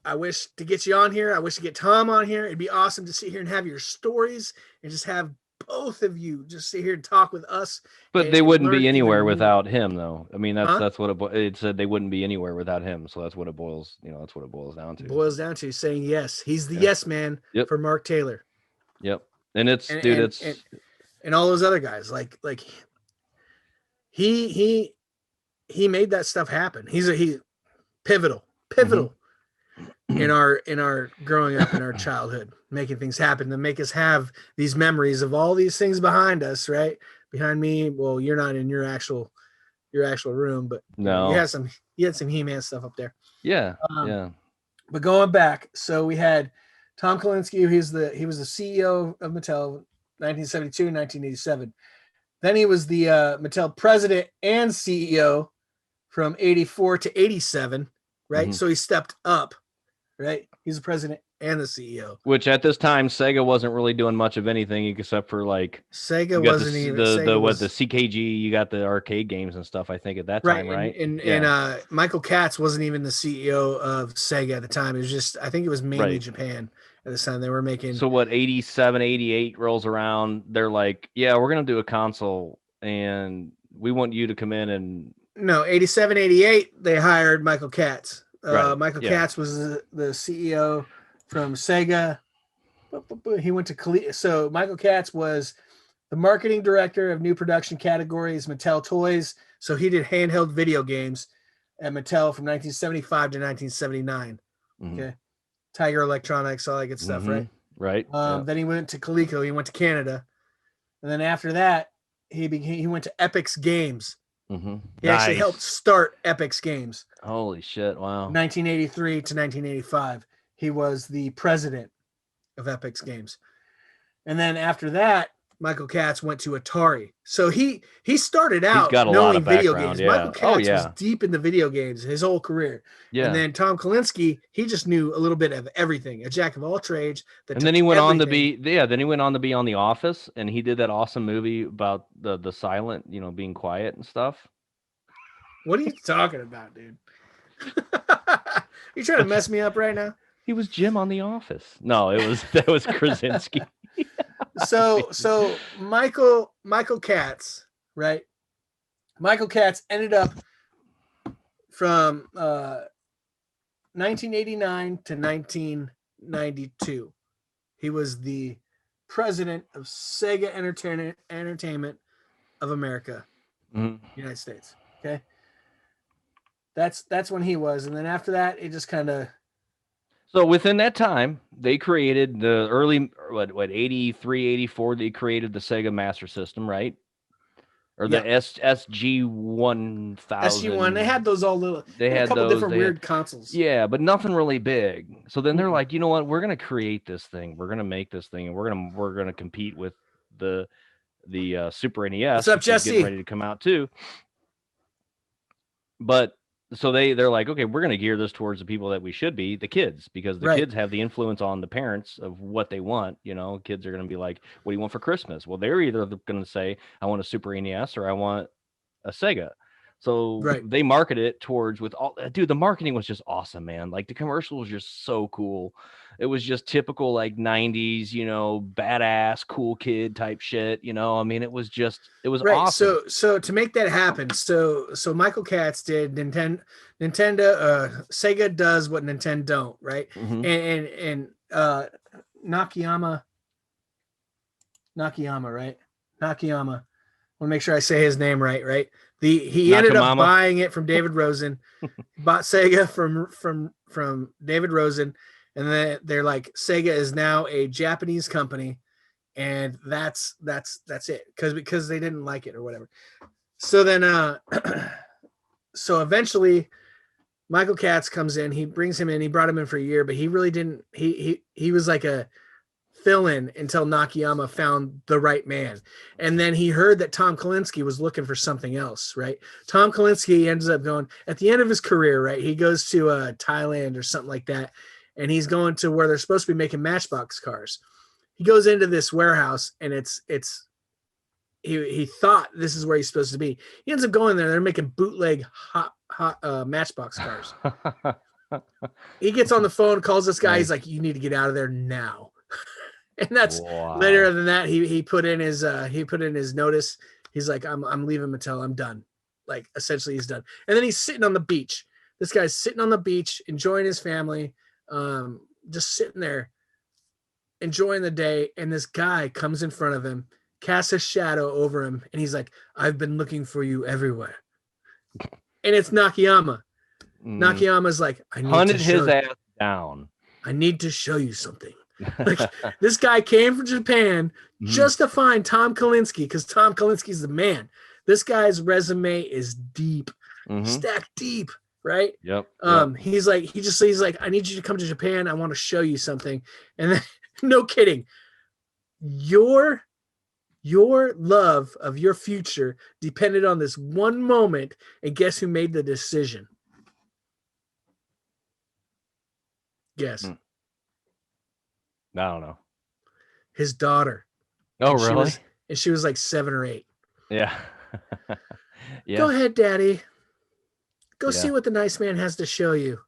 I wish to get you on here. I wish to get Tom on here. It'd be awesome to sit here and have your stories and just have both of you just sit here and talk with us. But they wouldn't be anywhere even more. without him, though. I mean, Huh? that's what it said. They wouldn't be anywhere without him. So that's what it boils. That's what it boils down to. Boils down to saying yes. He's the Yeah. yes man Yep. for Mark Taylor. Yep. And it's and all those other guys like he made that stuff happen. He pivotal in our growing up, in our childhood, making things happen to make us have these memories of all these things behind us, right? Behind me. Well, you're not in your actual room, but no, you had some He-Man stuff up there. Yeah. Yeah. But going back, so we had Tom Kalinske, he was the CEO of Mattel 1972 and 1987. Then he was the Mattel president and CEO from 84 to 87, right? Mm-hmm. So he stepped up, right? He's the president and the CEO. Which at this time, Sega wasn't really doing much of anything except for like Sega wasn't even the CKG. You got the arcade games and stuff. I think at that time, right? And Michael Katz wasn't even the CEO of Sega at the time. It was just, I think it was mainly Japan at this time. They were making. So what? 87, 88 rolls around. They're like, yeah, we're gonna do a console, and we want you to come in and. No, 87, 88, they hired Michael Katz. Michael Katz was the CEO from Sega. He went to so Michael Katz was the marketing director of new production categories, Mattel Toys. So he did handheld video games at Mattel from 1975 to 1979. Mm-hmm. Okay. Tiger Electronics, all that good stuff, right? Right. Then he went to Coleco. He went to Canada. And then after that, he went to Epix Games. Mm-hmm. He actually helped start Epix Games. Holy shit! Wow. 1983 to 1985, he was the president of Epix Games, and then after that, Michael Katz went to Atari. So he started out knowing video games. Yeah. Michael Katz was deep into video games his whole career. Yeah. And then Tom Kalinske, he just knew a little bit of everything, a jack of all trades. And then he went on to be on The Office, and he did that awesome movie about the silent, being quiet and stuff. What are you talking about, dude? You trying to mess me up right now? He was Jim on The Office. No, that was Krasinski. So Michael Katz, right? Michael Katz ended up from 1989 to 1992. He was the president of Sega Entertainment of America, United States. Okay, that's when he was, and then after that, it just kind of. So within that time, they created the early, 83, 84, they created the Sega Master System, right? Or the SG-1000. SG-1, they had those all little, they had a couple those, different weird consoles. Yeah, but nothing really big. So then they're like, you know what? We're going to create this thing. We're going to make this thing, and we're going to compete with the Super NES. What's up, Jesse? Getting ready to come out too. But so they're like, okay, we're going to gear this towards the people that we should be, the kids, because the kids have the influence on the parents of what they want. Kids are going to be like, what do you want for Christmas? Well, they're either going to say, I want a Super NES or I want a Sega. So they market it towards the marketing was just awesome, man. Like the commercial was just so cool. It was just typical like 90s, badass, cool kid type shit. I mean, it was awesome. So to make that happen, so Michael Katz did Nintendo, Sega does what Nintendo don't, right? Mm-hmm. And Nakayama, right? Nakayama. I want to make sure I say his name right? He ended up buying it from David Rosen, bought Sega from David Rosen, and then they're like, Sega is now a Japanese company, and that's it, because they didn't like it or whatever. So then so eventually Michael Katz comes in, he brings him in, he brought him in for a year, but he really didn't, he was like a fill-in until Nakayama found the right man. And then he heard that Tom Kalinske was looking for something else, right? Tom Kalinske ends up going, at the end of his career, right, he goes to Thailand or something like that, and he's going to where they're supposed to be making Matchbox cars. He goes into this warehouse, and it's he thought this is where he's supposed to be. He ends up going there. They're making bootleg hot Matchbox cars. He gets on the phone, calls this guy. He's like, "You need to get out of there now." And that's later than that. He put in his notice. He's like, "I'm leaving Mattel. I'm done." Like essentially, he's done. And then he's sitting on the beach. This guy's sitting on the beach, enjoying his family, just sitting there, enjoying the day. And this guy comes in front of him, casts a shadow over him, and he's like, "I've been looking for you everywhere." And it's Nakayama. Nakayama's like, "I need hunted to show his ass down. I need to show you something." Like this guy came from Japan just to find Tom Kalinske, because Tom Kalinski's the man. This guy's resume is deep, stacked deep, right? Yep. He's like, "I need you to come to Japan. I want to show you something." And then, no kidding, your love of your future depended on this one moment, and guess who made the decision? Guess. I don't know. His daughter. Oh, really? She was like 7 or 8. Yeah. Yeah. Go ahead, Daddy. Go see what the nice man has to show you.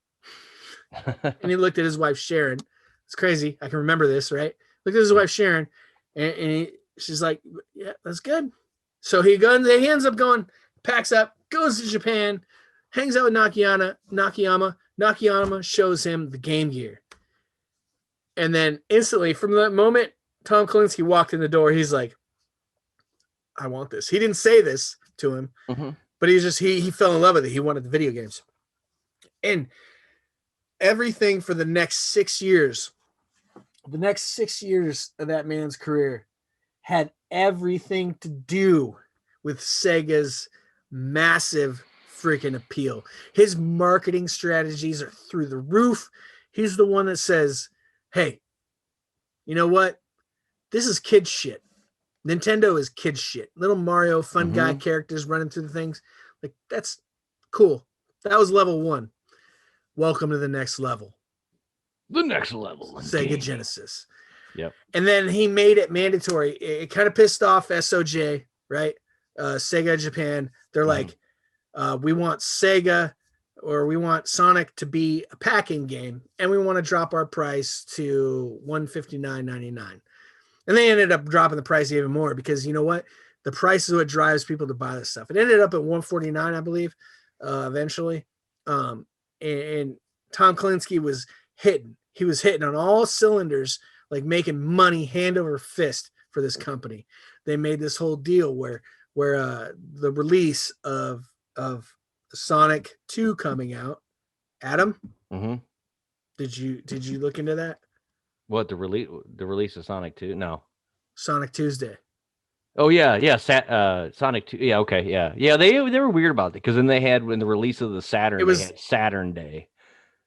And he looked at his wife, Sharon. It's crazy. I can remember this, right? Looked at his wife, Sharon, and she's like, "Yeah, that's good." So he ends up going, packs up, goes to Japan, hangs out with Nakayama. Nakayama shows him the Game Gear. And then instantly, from that moment, Tom Kalinske walked in the door. He's like, "I want this." He didn't say this to him, but he fell in love with it. He wanted the video games. And everything for the next 6 years of that man's career had everything to do with Sega's massive freaking appeal. His marketing strategies are through the roof. He's the one that says, "Hey, you know what? This is kid shit. Nintendo is kid shit. Little Mario, fun guy characters running through the things. Like, that's cool. That was level 1. Welcome to the next level. The next level. Sega Genesis." Yep. And then he made it mandatory. It kind of pissed off SOJ, right? Sega Japan. They're like, "We want Sega, or we want Sonic to be a packing game, and we want to drop our price to $159.99. And they ended up dropping the price even more, because you know what? The price is what drives people to buy this stuff. It ended up at $149, I believe, eventually. And Tom Kalinske was hitting. He was hitting on all cylinders, like making money hand over fist for this company. They made this whole deal where the release of Sonic 2 coming out. Adam, did you look into that? What, the release of Sonic 2? No. Sonic Tuesday. Oh yeah. Sonic 2. Yeah, okay, yeah. They were weird about it, because then they had, when the release of the Saturn, they had Saturn Day.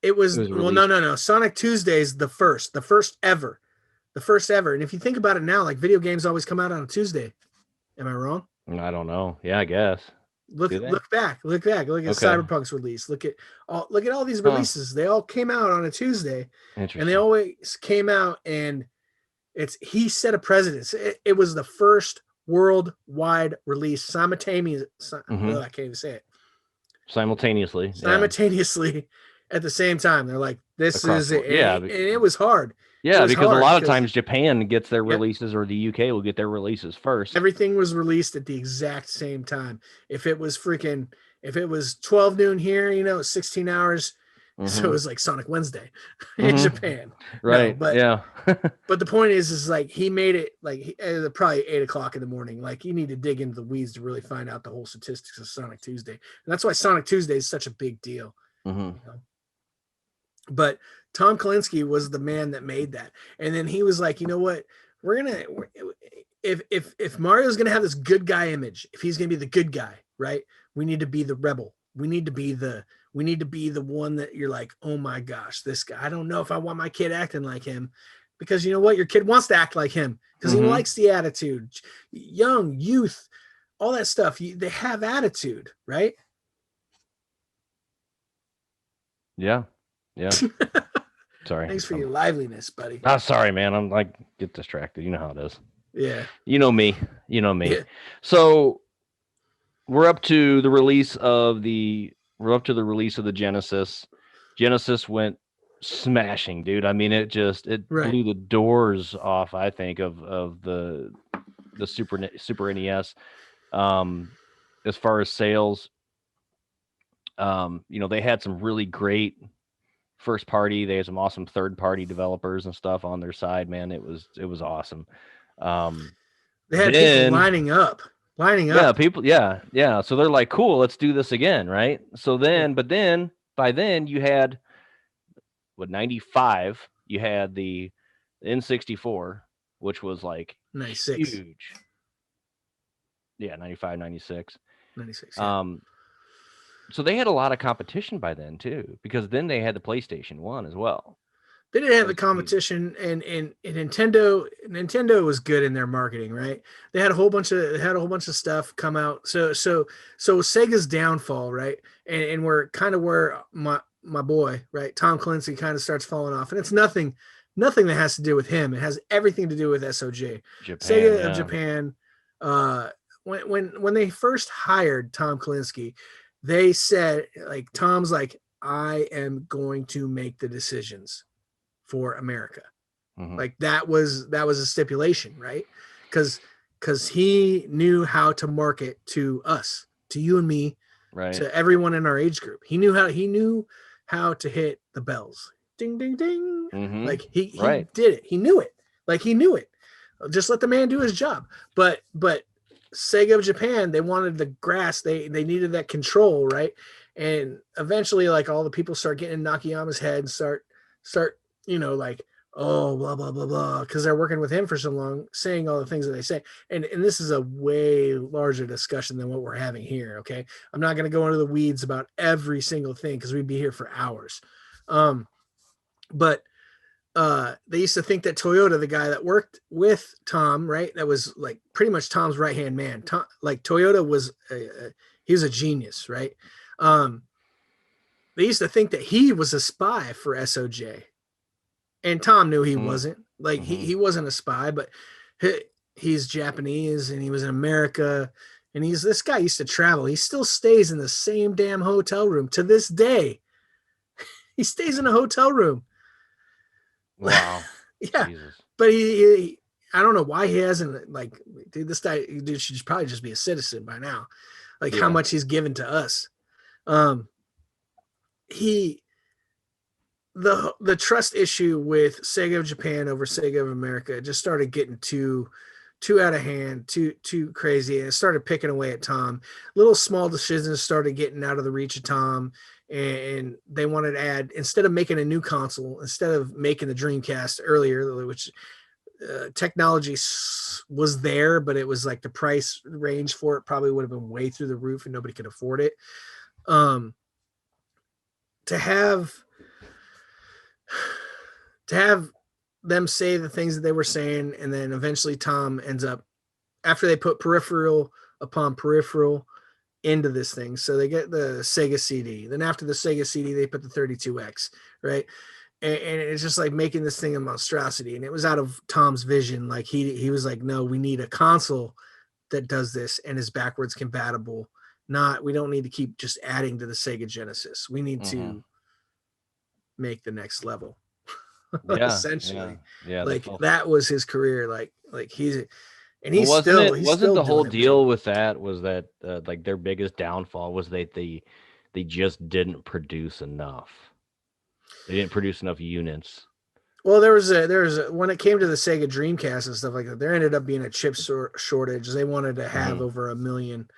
It was well, no. Sonic Tuesday is the first ever. And if you think about it now, like, video games always come out on a Tuesday. Am I wrong? I don't know. Yeah, I guess. Look back. Look at Cyberpunk's release. Look at all these releases. They all came out on a Tuesday, and they always came out. And he set a precedence. It was the first worldwide release simultaneously. I can't even say it. Simultaneously at the same time. They're like, "This is it." And it was hard. Yeah, because a lot of times Japan gets their releases, or the UK will get their releases first. Everything was released at the exact same time. If it was 12 noon here, 16 hours. So it was like Sonic Wednesday in Japan. Right. No, but the point is like, he made it like probably 8 o'clock in the morning. Like, you need to dig into the weeds to really find out the whole statistics of Sonic Tuesday. And that's why Sonic Tuesday is such a big deal. But Tom Kalinske was the man that made that. And then he was like, "You know what? If Mario's gonna have this good guy image, if he's gonna be the good guy, right? We need to be the rebel. We need to be the one that you're like, oh my gosh, this guy. I don't know if I want my kid acting like him, because you know what? Your kid wants to act like him because he likes the attitude. Young youth, all that stuff. They have attitude, right?" Yeah. Sorry. Thanks for your liveliness, buddy. Sorry, man. I'm like, get distracted. You know how it is. Yeah. You know me. You know me. Yeah. So we're up to the release of the Genesis. Genesis went smashing, dude. I mean, it Right. blew the doors off, I think, of the Super NES. As far as sales, they had some really great first party. They had some awesome third party developers and stuff on their side, man. It was awesome. They had people Then lining up. yeah, people, yeah. So they're like, cool, let's do this again, right? So then, but then by then you had 95, you had the N64, which was like 96. huge. Yeah, 95, 96. 96. Yeah. So they had a lot of competition by then too, because then they had the PlayStation 1 as well. They didn't have the Which is- competition, and Nintendo was good in their marketing, right? They had a whole bunch of stuff come out. So Sega's downfall, right? And we're kind of where my boy, right, Tom Clancy, kind of starts falling off, and it's nothing that has to do with him. It has everything to do with SOJ, Japan, Sega yeah. of Japan. When they first hired Tom Kalinske, they said, like, Tom's like, I am going to make the decisions for America. Mhm. Like that was a stipulation, right? Because he knew how to market to us, to you and me, Right. to everyone in our age group. He knew how to hit the bells. Ding ding ding. Mhm. Like he Right. did it. He knew it. Like he knew it. Just let the man do his job. But Sega of Japan, they wanted the grass. They needed that control, right? And eventually, like, all the people start getting in Nakayama's head and start like, oh, blah blah blah blah, because they're working with him for so long, saying all the things that they say. And this is a way larger discussion than what we're having here. Okay, I'm not going to go into the weeds about every single thing because we'd be here for hours. But they used to think that Toyota, the guy that worked with Tom, right, that was like pretty much Tom's right hand man. Tom, like Toyota was he was a genius, right? They used to think that he was a spy for SOJ, and Tom knew he wasn't. Like he wasn't a spy, but he's Japanese and he was in America, and this guy used to travel. He still stays in the same damn hotel room to this day. He stays in a hotel room. Wow. Yeah. Jesus. But he I don't know why he hasn't, like, dude, this guy, dude, should probably just be a citizen by now. Like how much he's given to us. The trust issue with Sega of Japan over Sega of America just started getting too out of hand, too crazy, and it started picking away at Tom. Little small decisions started getting out of the reach of Tom, and they wanted to add, instead of making a new console, instead of making the Dreamcast earlier, which technology was there, but it was like the price range for it probably would have been way through the roof and nobody could afford it. To have them say the things that they were saying, and then eventually Tom ends up, after they put peripheral upon peripheral into this thing, so they get the Sega CD, then after the Sega CD they put the 32X, right? And it's just like making this thing a monstrosity, and it was out of Tom's vision. Like he was like, no, we need a console that does this and is backwards compatible. We don't need to keep just adding to the Sega Genesis. We need to make the next level. Essentially. Yeah. Like that was his career. Like he's Wasn't still the whole doing it, deal with that was that like their biggest downfall was they just didn't produce enough. They didn't produce enough units. Well, there was when it came to the Sega Dreamcast and stuff like that, there ended up being a chip shortage. They wanted to have over 1 million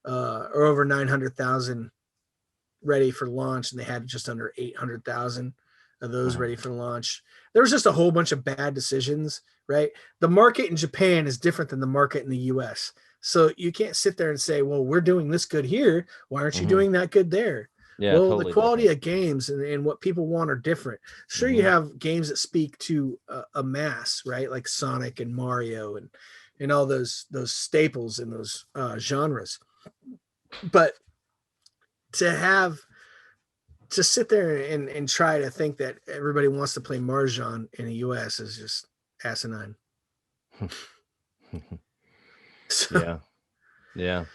or over 900,000 ready for launch, and they had just under 800,000 of those ready for launch. There was just a whole bunch of bad decisions, right? The market in Japan is different than the market in the US. So you can't sit there and say, well, we're doing this good here. Why aren't you doing that good there? Yeah, well, totally the quality different. of games and what people want are different. Sure, you have games that speak to a mass, right? Like Sonic and Mario and all those staples in those genres. But to sit there and try to think that everybody wants to play Mahjong in the US is just asinine. So, Yeah.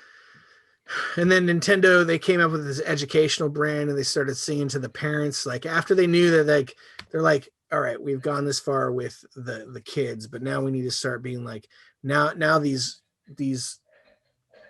and then Nintendo, they came up with this educational brand, and they started singing to the parents. Like after they knew that, like they're like, all right, we've gone this far with the kids, but now we need to start being like, now these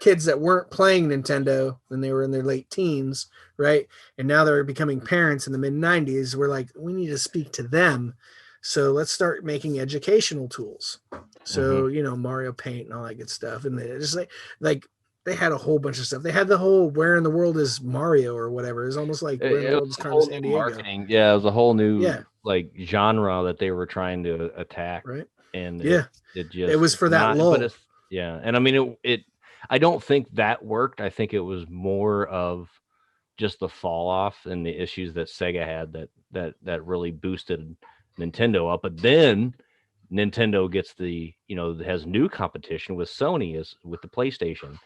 kids that weren't playing Nintendo when they were in their late teens, right? And now they're becoming parents in the mid 90s. We're like, we need to speak to them. So let's start making educational tools. So, Mario Paint and all that good stuff. And they just like they had a whole bunch of stuff. They had the whole "Where in the World is Mario" or whatever. It was almost like "Where in the It World was is a Carmen whole San new Diego." marketing. Yeah, it was a whole new Yeah. like genre that they were trying to attack. Right. And Yeah. it just It was for that lull. But it's and I mean it I don't think that worked. I think it was more of just the fall off and the issues that Sega had that really boosted Nintendo up. But then Nintendo gets has new competition with Sony with the PlayStation.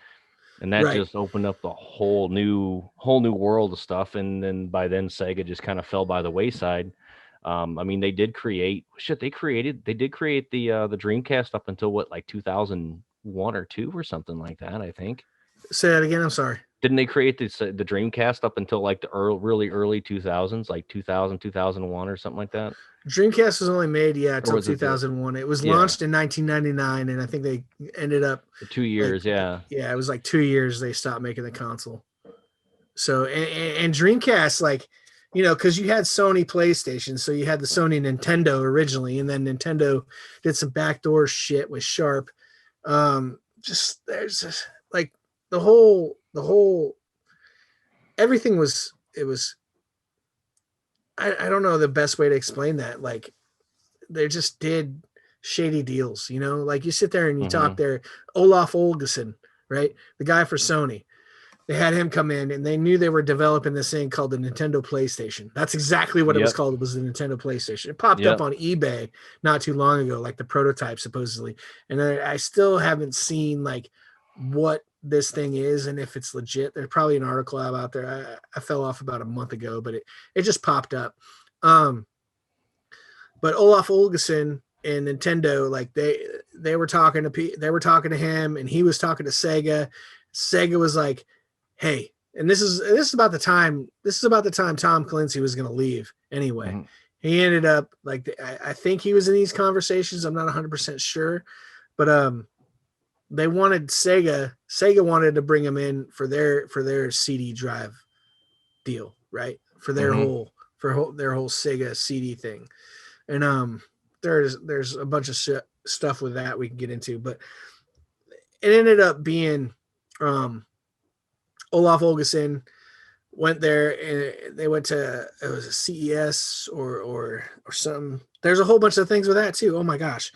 And that Right. just opened up the whole new world of stuff. And then by then Sega just kind of fell by the wayside. I mean, they did create the Dreamcast up until like 2001 or 2 or something like that, I think. Say that again. I'm sorry. Didn't they create the Dreamcast up until like the really early 2000s, like 2000, 2001 or something like that? Dreamcast was only made, until was it 2001. It was launched in 1999, and I think they ended up 2 years. it was like 2 years they stopped making the console. So and Dreamcast, like, because you had Sony PlayStation, so you had the Sony Nintendo originally, and then Nintendo did some backdoor shit with Sharp. There's just like the whole everything was I don't know the best way to explain that. Like they just did shady deals, like you sit there and you talk there. Olaf Olgesson, right? The guy for Sony. They had him come in, and they knew they were developing this thing called the Nintendo PlayStation. That's exactly what it was called. It was the Nintendo PlayStation. It popped up on eBay not too long ago, like the prototype supposedly. And I still haven't seen like what this thing is and if it's legit. There's probably an article out there. I fell off about a month ago, but it just popped up. But Olaf Olgesson and Nintendo, like they were talking to him, and he was talking to Sega. Sega was like, hey, and this is about the time Tom Clancy was going to leave anyway. He ended up like, I think he was in these conversations. I'm not 100% sure, but they wanted Sega wanted to bring him in for their CD drive deal, right? For their whole Sega CD thing. And there's a bunch of stuff with that we can get into, but it ended up being Olaf Olgesson went there, and they went to, it was a CES or something. There's a whole bunch of things with that too. Oh my gosh.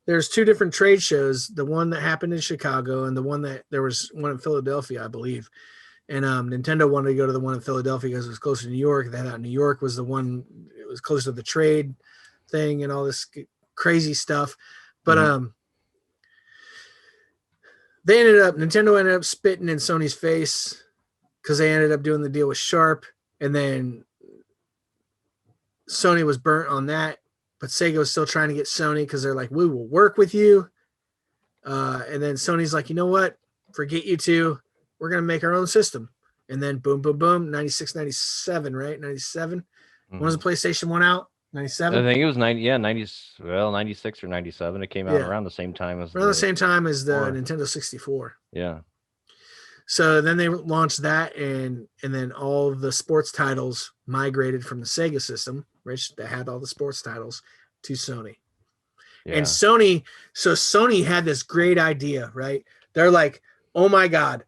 There's 2 different trade shows, the one that happened in Chicago and the one that there was one in Philadelphia, I believe. And Nintendo wanted to go to the one in Philadelphia because it was closer to New York. They thought New York was the one, it was closer to the trade thing and all this crazy stuff. But Nintendo ended up spitting in Sony's face because they ended up doing the deal with Sharp, and then Sony was burnt on that, but Sega was still trying to get Sony because they're like, we will work with you. And then Sony's like, you know what? Forget you two. We're going to make our own system. And then boom, boom, boom, 96, 97, right? 97. When was the PlayStation 1 out? 97? I think it was 96 or 97. It came out around the same time as the Nintendo 64. Yeah. So then they launched that, and then all of the sports titles migrated from the Sega system, which that had all the sports titles, to Sony. Yeah. And Sony had this great idea, right? They're like, oh my God,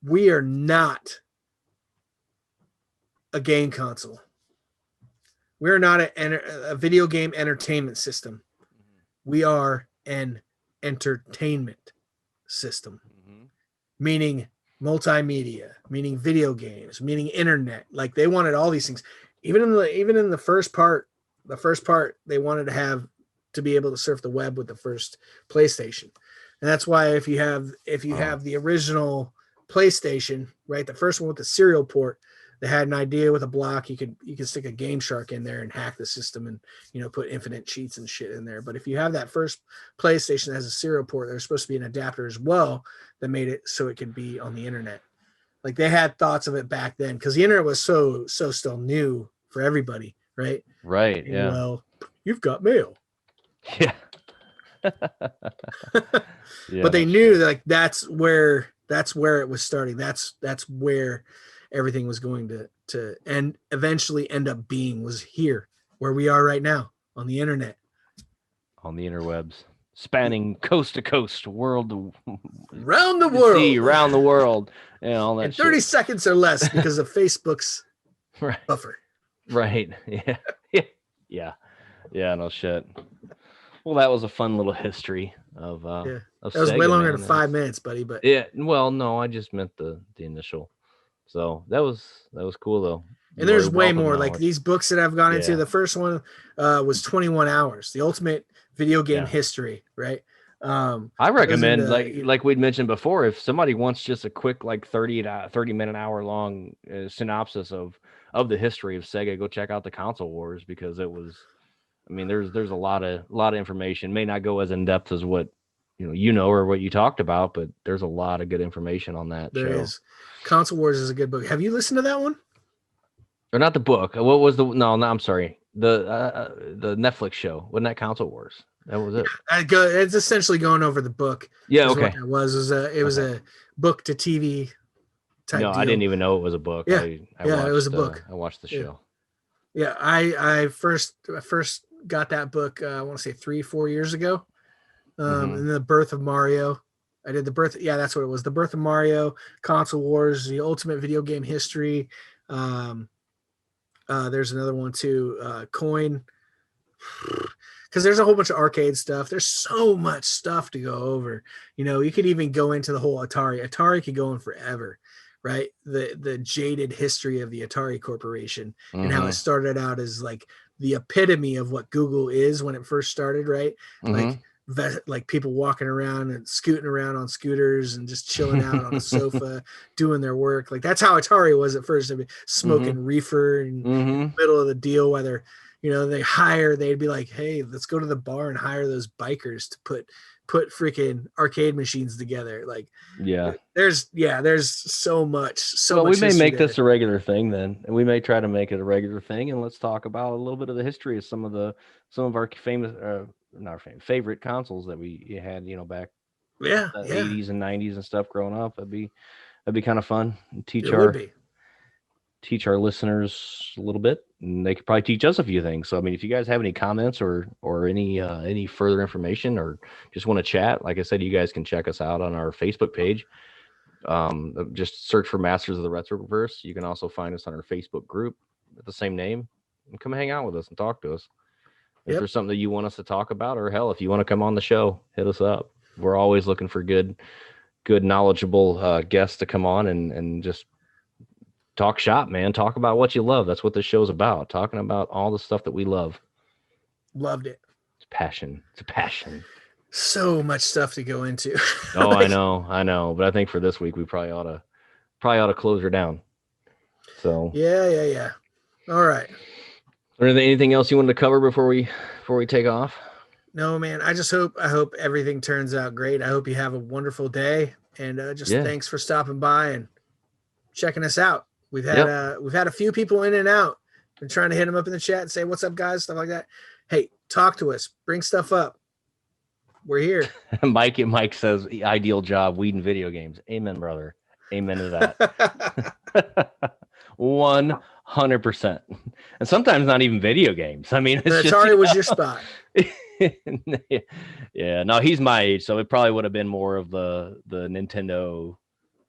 we are not a game console. We're not a video game entertainment system. We are an entertainment system, meaning multimedia, meaning video games, meaning internet. Like they wanted all these things. Even in the first part, they wanted to have to be able to surf the web with the first PlayStation. And that's why if you have the original PlayStation, right, the first one with the serial port, they had an idea with a block. You could stick a Game Shark in there and hack the system and, you know, put infinite cheats and shit in there. But if you have that first PlayStation that has a serial port, there's supposed to be an adapter as well that made it so it could be on the internet. Like they had thoughts of it back then because the internet was so still new for everybody, right? Right. And, Yeah. well, you've got mail. Yeah. Yeah. But they knew that, like, that's where it was starting. That's where everything was going to and eventually end up being, was here where we are right now on the internet. On the interwebs, spanning coast to coast, world to Round the world. sea, around the world, and all that in 30 shit. seconds or less because of Facebook's Right. buffer. Right. Yeah. Yeah. No shit. Well, that was a fun little history of of That was Sega, way longer man. than 5 minutes, buddy. But Yeah. Well, no, I just meant the initial. So that was cool though. and there's You're way welcome more. now. Like these books that I've gone into. Yeah. The first one was 21 hours, the ultimate video game Yeah. history, right? I recommend, into- like we'd mentioned before, if somebody wants just a quick, like 30 minute, hour long synopsis of the history of Sega, go check out the Console Wars, because it was, I mean, there's a lot of information. May not go as in depth as what or what you talked about, but there's a lot of good information on that There show. is. Console Wars is a good book. Have you listened to that one? Or not the book. What was the? No, I'm sorry. The Netflix show. Wasn't that Console Wars? That was it. It's essentially going over the book. Yeah. is Okay. What it was a book to TV type No, deal. I didn't even know it was a book. Yeah. I Yeah, it was a watched, book. I watched the Yeah. show. Yeah, I first got that book. I want to say 3-4 years ago. Mhm. And the Birth of Mario. I did the birth. Yeah, that's what it was. The Birth of Mario, Console Wars, the ultimate video game history. There's another one too. Coin. Because there's a whole bunch of arcade stuff. There's so much stuff to go over. You could even go into the whole Atari. Atari could go on forever, right? The jaded history of the Atari Corporation and how it started out as like the epitome of what Google is when it first started, right? Like people walking around and scooting around on scooters and just chilling out on a sofa doing their work. Like that's how Atari was at first. I mean, smoking reefer in the middle of the deal, whether they'd be like, hey, let's go to the bar and hire those bikers to put freaking arcade machines together. Like, there's so much. Well, much we may make there. this a regular thing then, and we may try to make it a regular thing, and let's talk about a little bit of the history of some of our famous, favorite consoles that we had, back Yeah, the yeah. 80s and 90s and stuff growing up. That'd be kind of fun. And It would be. teach our listeners a little bit, and they could probably teach us a few things. So, I mean, if you guys have any comments or any further information, or just want to chat, like I said, you guys can check us out on our Facebook page. Just search for Masters of the Retroverse. You can also find us on our Facebook group with the same name, and come hang out with us and talk to us. If there's something that you want us to talk about, or hell, if you want to come on the show, hit us up. We're always looking for good knowledgeable guests to come on and just talk shop, man. Talk about what you love. That's what this show's about. Talking about all the stuff that we love. Loved it. It's passion. It's a passion. So much stuff to go into. Oh, I know. But I think for this week, we probably ought to close her down. So Yeah. All right. Or anything else you wanted to cover before we take off? No, man. I hope everything turns out great. I hope you have a wonderful day, and thanks for stopping by and checking us out. We've had a few people in and out. Been trying to hit them up in the chat and say, "What's up, guys?" Stuff like that. Hey, talk to us. Bring stuff up. We're here. Mike says, "Ideal job, weed and video games." Amen, brother. Amen to that. 100%. And sometimes not even video games. I mean, it's Atari was your spot. Yeah. No, he's my age, so it probably would have been more of the Nintendo,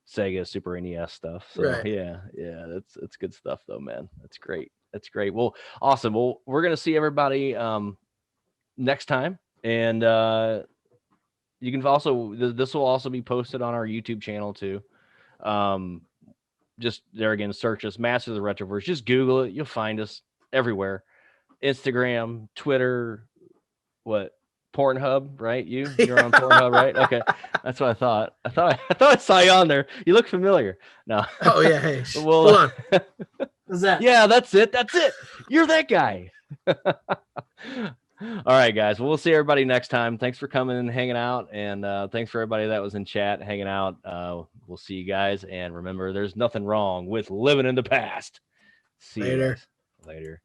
Sega, Super NES stuff. So Right. yeah, that's good stuff though, man. That's great. Well, awesome. Well, we're gonna see everybody next time, and you can also this will also be posted on our YouTube channel too. Just there again, search us, Masters of the Retroverse. Just Google it, you'll find us everywhere. Instagram, Twitter, Pornhub, right? You're on Pornhub, right? Okay, that's what I thought. I thought I saw you on there. You look familiar. No. Oh yeah. Hey, Well, hold on. What's that? yeah, that's it. That's it. You're that guy. All right, guys. Well, we'll see everybody next time. Thanks for coming and hanging out, and thanks for everybody that was in chat hanging out. We'll see you guys, and remember, there's nothing wrong with living in the past. See you guys later.